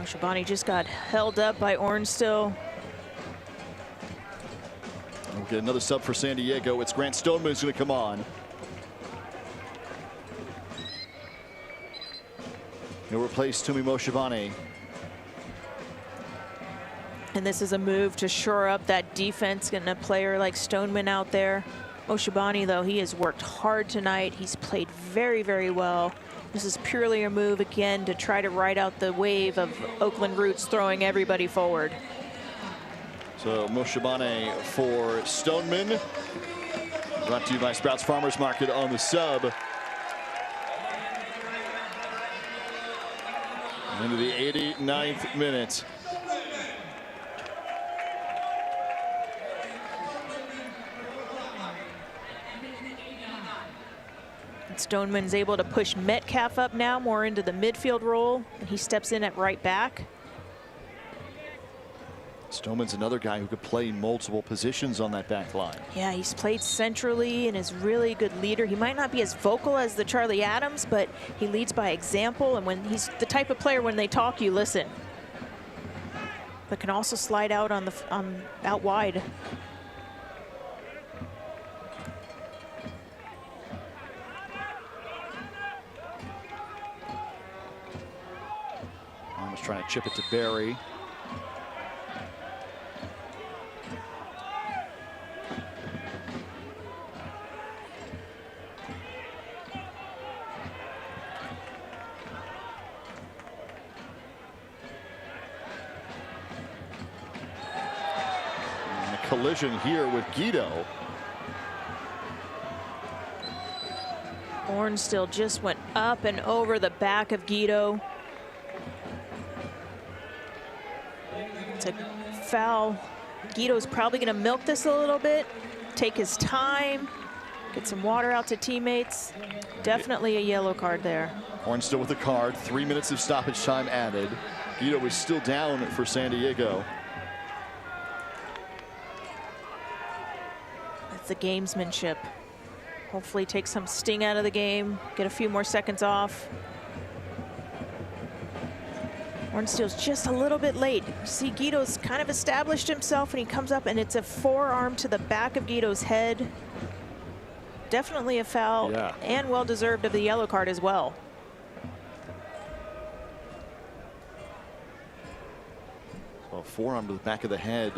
Shabani just got held up by Ornstill. We'll get another sub for San Diego. It's Grant Stoneman who's going to come on. He'll replace Tumi Moshabani. And this is a move to shore up that defense, getting a player like Stoneman out there. Moshabani, though, he has worked hard tonight. He's played very, very well. This is purely a move, again, to try to ride out the wave of Oakland Roots throwing everybody forward. So Moshabani for Stoneman. Brought to you by Sprouts Farmers Market on the sub. Into the 89th minute. Stoneman's able to push Metcalf up now more into the midfield role, and he steps in at right back. Stoneman's another guy who could play multiple positions on that back line. Yeah, he's played centrally and is really a good leader. He might not be as vocal as the Charlie Adams, but he leads by example, and when he's the type of player when they talk, you listen. But can also slide out on the out wide. Almost trying to chip it to Barry. Collision here with Guido. Ornstill just went up and over the back of Guido. It's a foul. Guido's probably going to milk this a little bit, take his time, get some water out to teammates. Definitely a yellow card there. Ornstill with a card, 3 minutes of stoppage time added. Guido is still down for San Diego. The gamesmanship. Hopefully take some sting out of the game, get a few more seconds off. Ornstill's just a little bit late. See, Guido's kind of established himself, and he comes up, and it's a forearm to the back of Guido's head. Definitely a foul, yeah, and well-deserved of the yellow card as well. So a forearm to the back of the head.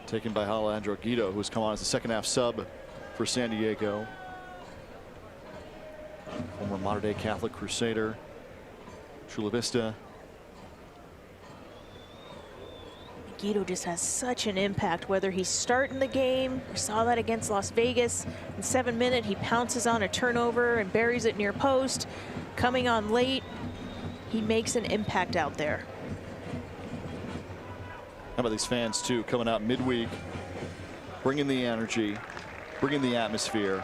Taken by Alejandro Guido, who's come on as a second half sub for San Diego. Former Mater Dei Catholic Crusader, Chula Vista. Guido just has such an impact, whether he's starting the game. We saw that against Las Vegas. In 7 minutes, he pounces on a turnover and buries it near post. Coming on late, he makes an impact out there. How about these fans too, coming out midweek, bringing the energy, bringing the atmosphere,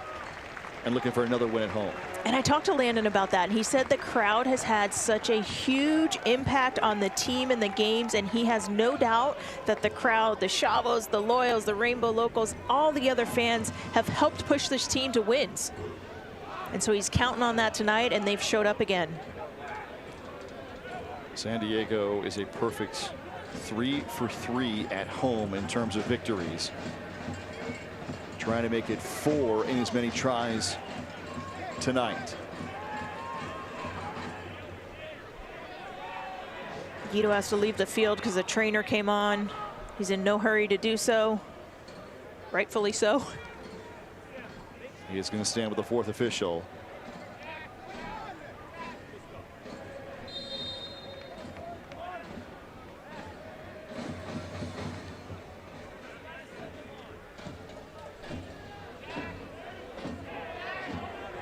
and looking for another win at home. And I talked to Landon about that, and he said the crowd has had such a huge impact on the team and the games, and he has no doubt that the crowd, the Chavos, the Loyals, the Rainbow Locals, all the other fans have helped push this team to wins. And so he's counting on that tonight, and they've showed up again. San Diego is a perfect 3 for 3 at home in terms of victories. Trying to make it 4 in as many tries tonight. Guido has to leave the field because the trainer came on. He's in no hurry to do so. Rightfully so. He is going to stand with the fourth official.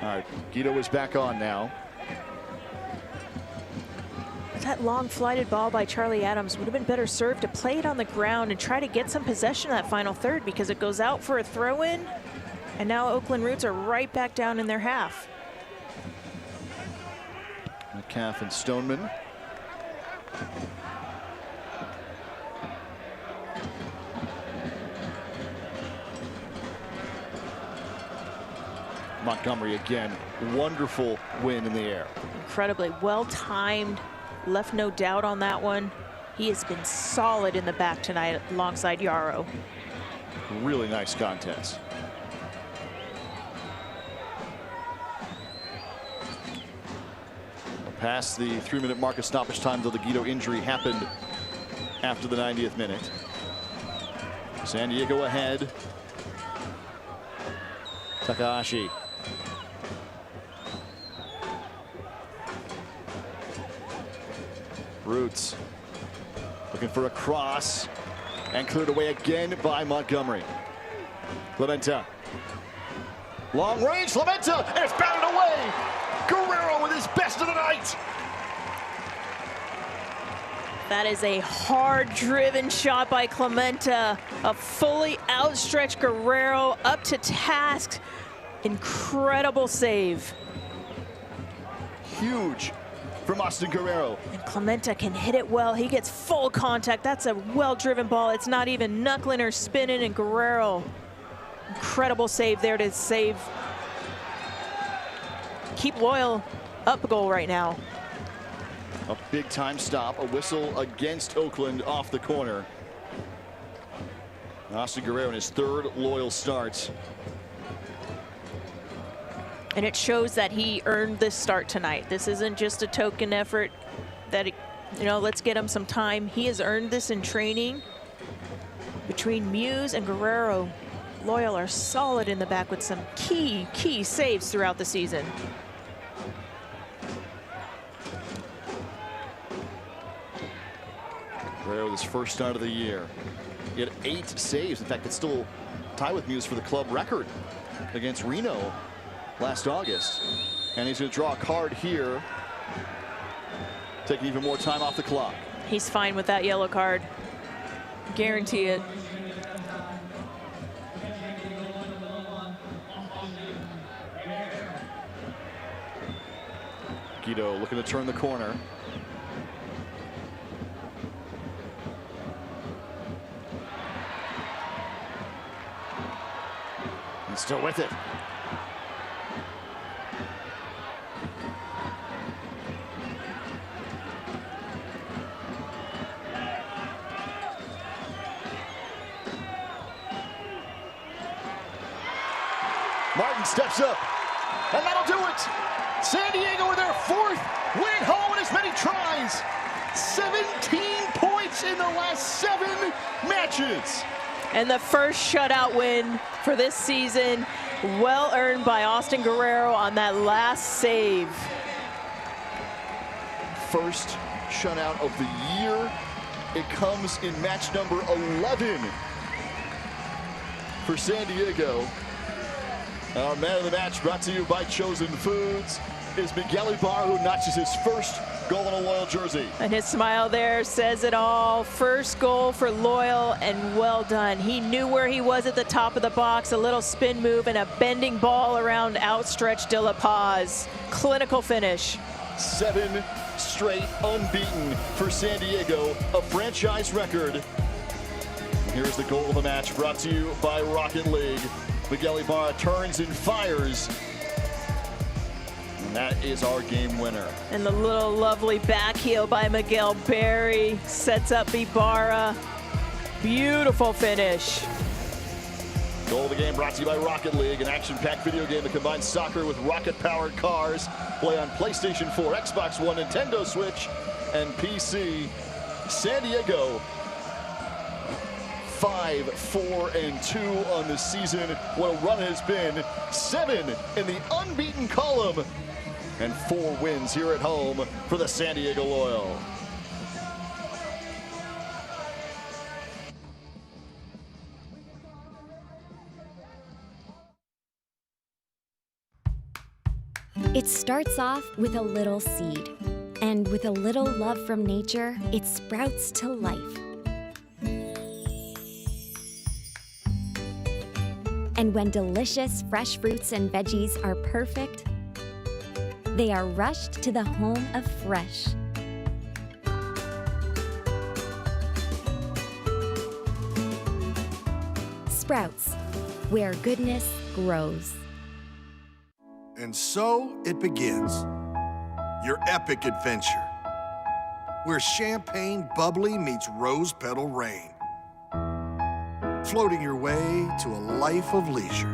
All right, Guido is back on now. That long flighted ball by Charlie Adams would have been better served to play it on the ground and try to get some possession of that final third, because it goes out for a throw-in, and now Oakland Roots are right back down in their half. Metcalf and Stoneman. Montgomery again, wonderful win in the air. Incredibly well-timed, left no doubt on that one. He has been solid in the back tonight alongside Yarrow. Really nice contest. Past the 3-minute mark of stoppage time, though the Guido injury happened after the 90th minute. San Diego ahead. Takahashi. Roots looking for a cross, and cleared away again by Montgomery. Clemente. Long range, Clemente, and it's batted away. Guerrero with his best of the night. That is a hard-driven shot by Clemente. A fully outstretched Guerrero up to task. Incredible save. Huge from Austin Guerrero. And Clemente can hit it well. He gets full contact. That's a well-driven ball. It's not even knuckling or spinning, and Guerrero, incredible save there to save. Keep Loyal up a goal right now. A big time stop, a whistle against Oakland off the corner. Austin Guerrero in his third Loyal start. And it shows that he earned this start tonight. This isn't just a token effort that, let's get him some time. He has earned this in training. Between Muse and Guerrero, Loyal are solid in the back with some key saves throughout the season. Guerrero with his first start of the year. He had 8 saves. In fact, it's still tied with Muse for the club record against Reno last August. And he's going to draw a card here, taking even more time off the clock. He's fine with that yellow card. Guarantee it. Guido looking to turn the corner. And still with it. Martin steps up, and that'll do it. San Diego with their 4th win home in as many tries. 17 points in the last 7 matches. And the first shutout win for this season, well earned by Austin Guerrero on that last save. First shutout of the year. It comes in match number 11 for San Diego. Our man of the match, brought to you by Chosen Foods, is Miguel Ibarra, who notches his first goal in a Loyal jersey. And his smile there says it all. First goal for Loyal, and well done. He knew where he was at the top of the box. A little spin move and a bending ball around outstretched De La Paz. Clinical finish. 7 straight unbeaten for San Diego, a franchise record. Here's the goal of the match, brought to you by Rocket League. Miguel Ibarra turns and fires. And that is our game winner. And the little lovely back heel by Miguel Berry sets up Ibarra. Beautiful finish. Goal of the game brought to you by Rocket League, an action-packed video game that combines soccer with rocket-powered cars. Play on PlayStation 4, Xbox One, Nintendo Switch, and PC. San Diego 5-4-2 on the season. What a run it has been. 7 in the unbeaten column, and 4 wins here at home for the San Diego Loyal. It starts off with a little seed, and with a little love from nature, it sprouts to life. And when delicious fresh fruits and veggies are perfect, they are rushed to the home of fresh. Sprouts, where goodness grows. And so it begins, your epic adventure, where champagne bubbly meets rose petal rain, floating your way to a life of leisure.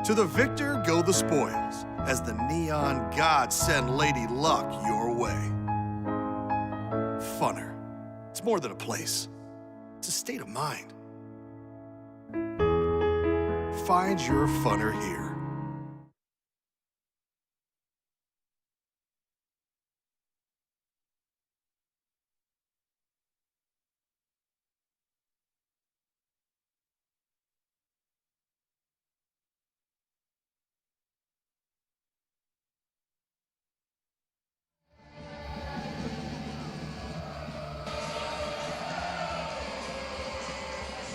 To the victor go the spoils, as the neon gods send Lady Luck your way. Funner, it's more than a place, it's a state of mind. Find your funner here.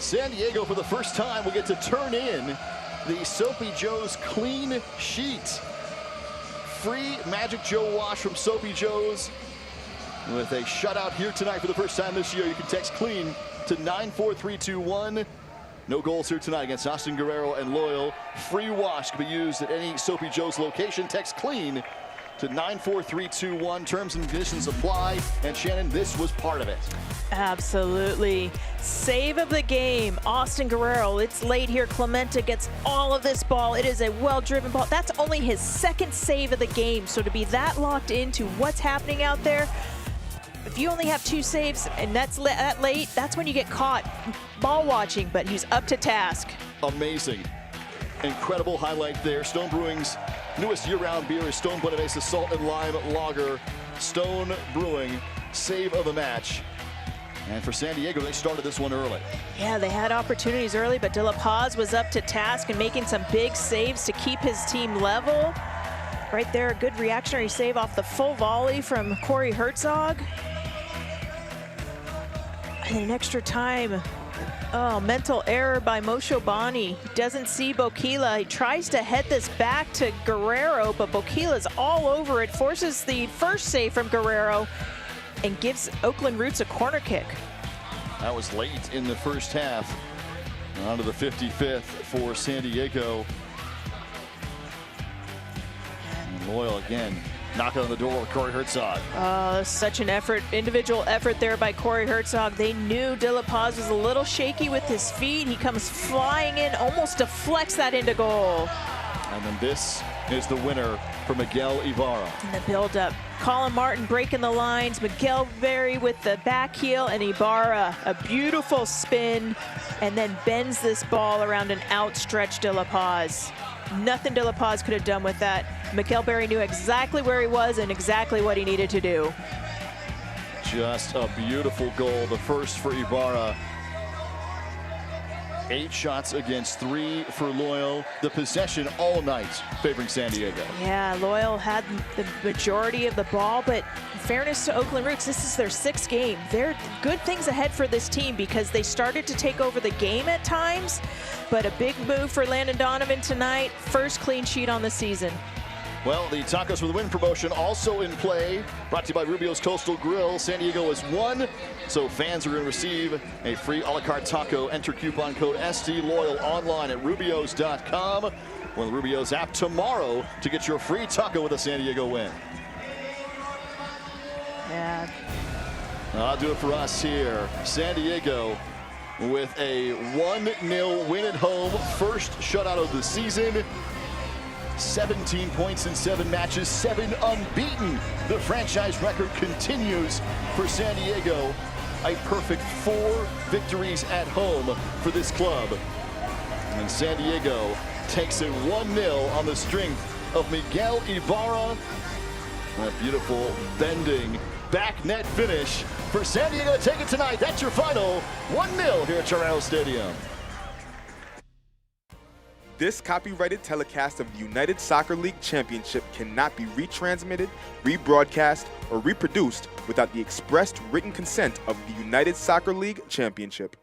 San Diego, for the first time, will get to turn in the Soapy Joe's clean sheet. Free Magic Joe wash from Soapy Joe's with a shutout here tonight for the first time this year. You can text clean to 94321. No goals here tonight against Austin Guerrero and Loyal. Free wash can be used at any Soapy Joe's location. Text clean to 94321. Terms and conditions apply. And Shannon, this was part of it. Absolutely. Save of the game, Austin Guerrero. It's late here. Clemente gets all of this ball. It is a well-driven ball. That's only his second save of the game. So to be that locked into what's happening out there, if you only have 2 saves and that's that late, that's when you get caught ball watching, but he's up to task. Amazing. Incredible highlight there. Stone Brewing's newest year-round beer is Stone Buena Mesa Salt and Lime Lager. Stone Brewing, save of the match. And for San Diego, they started this one early. Yeah, they had opportunities early, but De La Paz was up to task and making some big saves to keep his team level. Right there, a good reactionary save off the full volley from Corey Herzog. And an extra time. Oh, mental error by Mosho Bani. Doesn't see Bokila. He tries to head this back to Guerrero, but Bokila's all over it. Forces the first save from Guerrero and gives Oakland Roots a corner kick. That was late in the first half. On to the 55th for San Diego. And Loyal again. Knocking on the door with Corey Herzog. Oh, such an effort, individual effort there by Corey Herzog. They knew De La Paz was a little shaky with his feet. He comes flying in, almost deflects that into goal. And then this is the winner for Miguel Ibarra. In the build-up, Colin Martin breaking the lines, Miguel Berry with the back heel, and Ibarra, a beautiful spin, and then bends this ball around an outstretched De La Paz. Nothing De La Paz could have done with that. Miguel Berry knew exactly where he was and exactly what he needed to do. Just a beautiful goal, the first for Ibarra. 8 shots against 3 for Loyal. The possession all night favoring San Diego. Yeah, Loyal had the majority of the ball, but in fairness to Oakland Roots, this is their 6th game. There are good things ahead for this team because they started to take over the game at times, but a big move for Landon Donovan tonight. First clean sheet on the season. Well, the Tacos for the Win promotion also in play. Brought to you by Rubio's Coastal Grill. San Diego is 1, so fans are going to receive a free a la carte taco. Enter coupon code SDLoyal online at rubios.com or the Rubio's app tomorrow to get your free taco with a San Diego win. Yeah. I'll do it for us here. San Diego with a 1-0 win at home. First shutout of the season. 17 points in 7 matches, 7 unbeaten. The franchise record continues for San Diego. A perfect 4 victories at home for this club. And San Diego takes it 1-0 on the strength of Miguel Ibarra. A beautiful bending back net finish for San Diego to take it tonight. That's your final 1-0 here at Torero Stadium. This copyrighted telecast of the United Soccer League Championship cannot be retransmitted, rebroadcast, or reproduced without the expressed written consent of the United Soccer League Championship.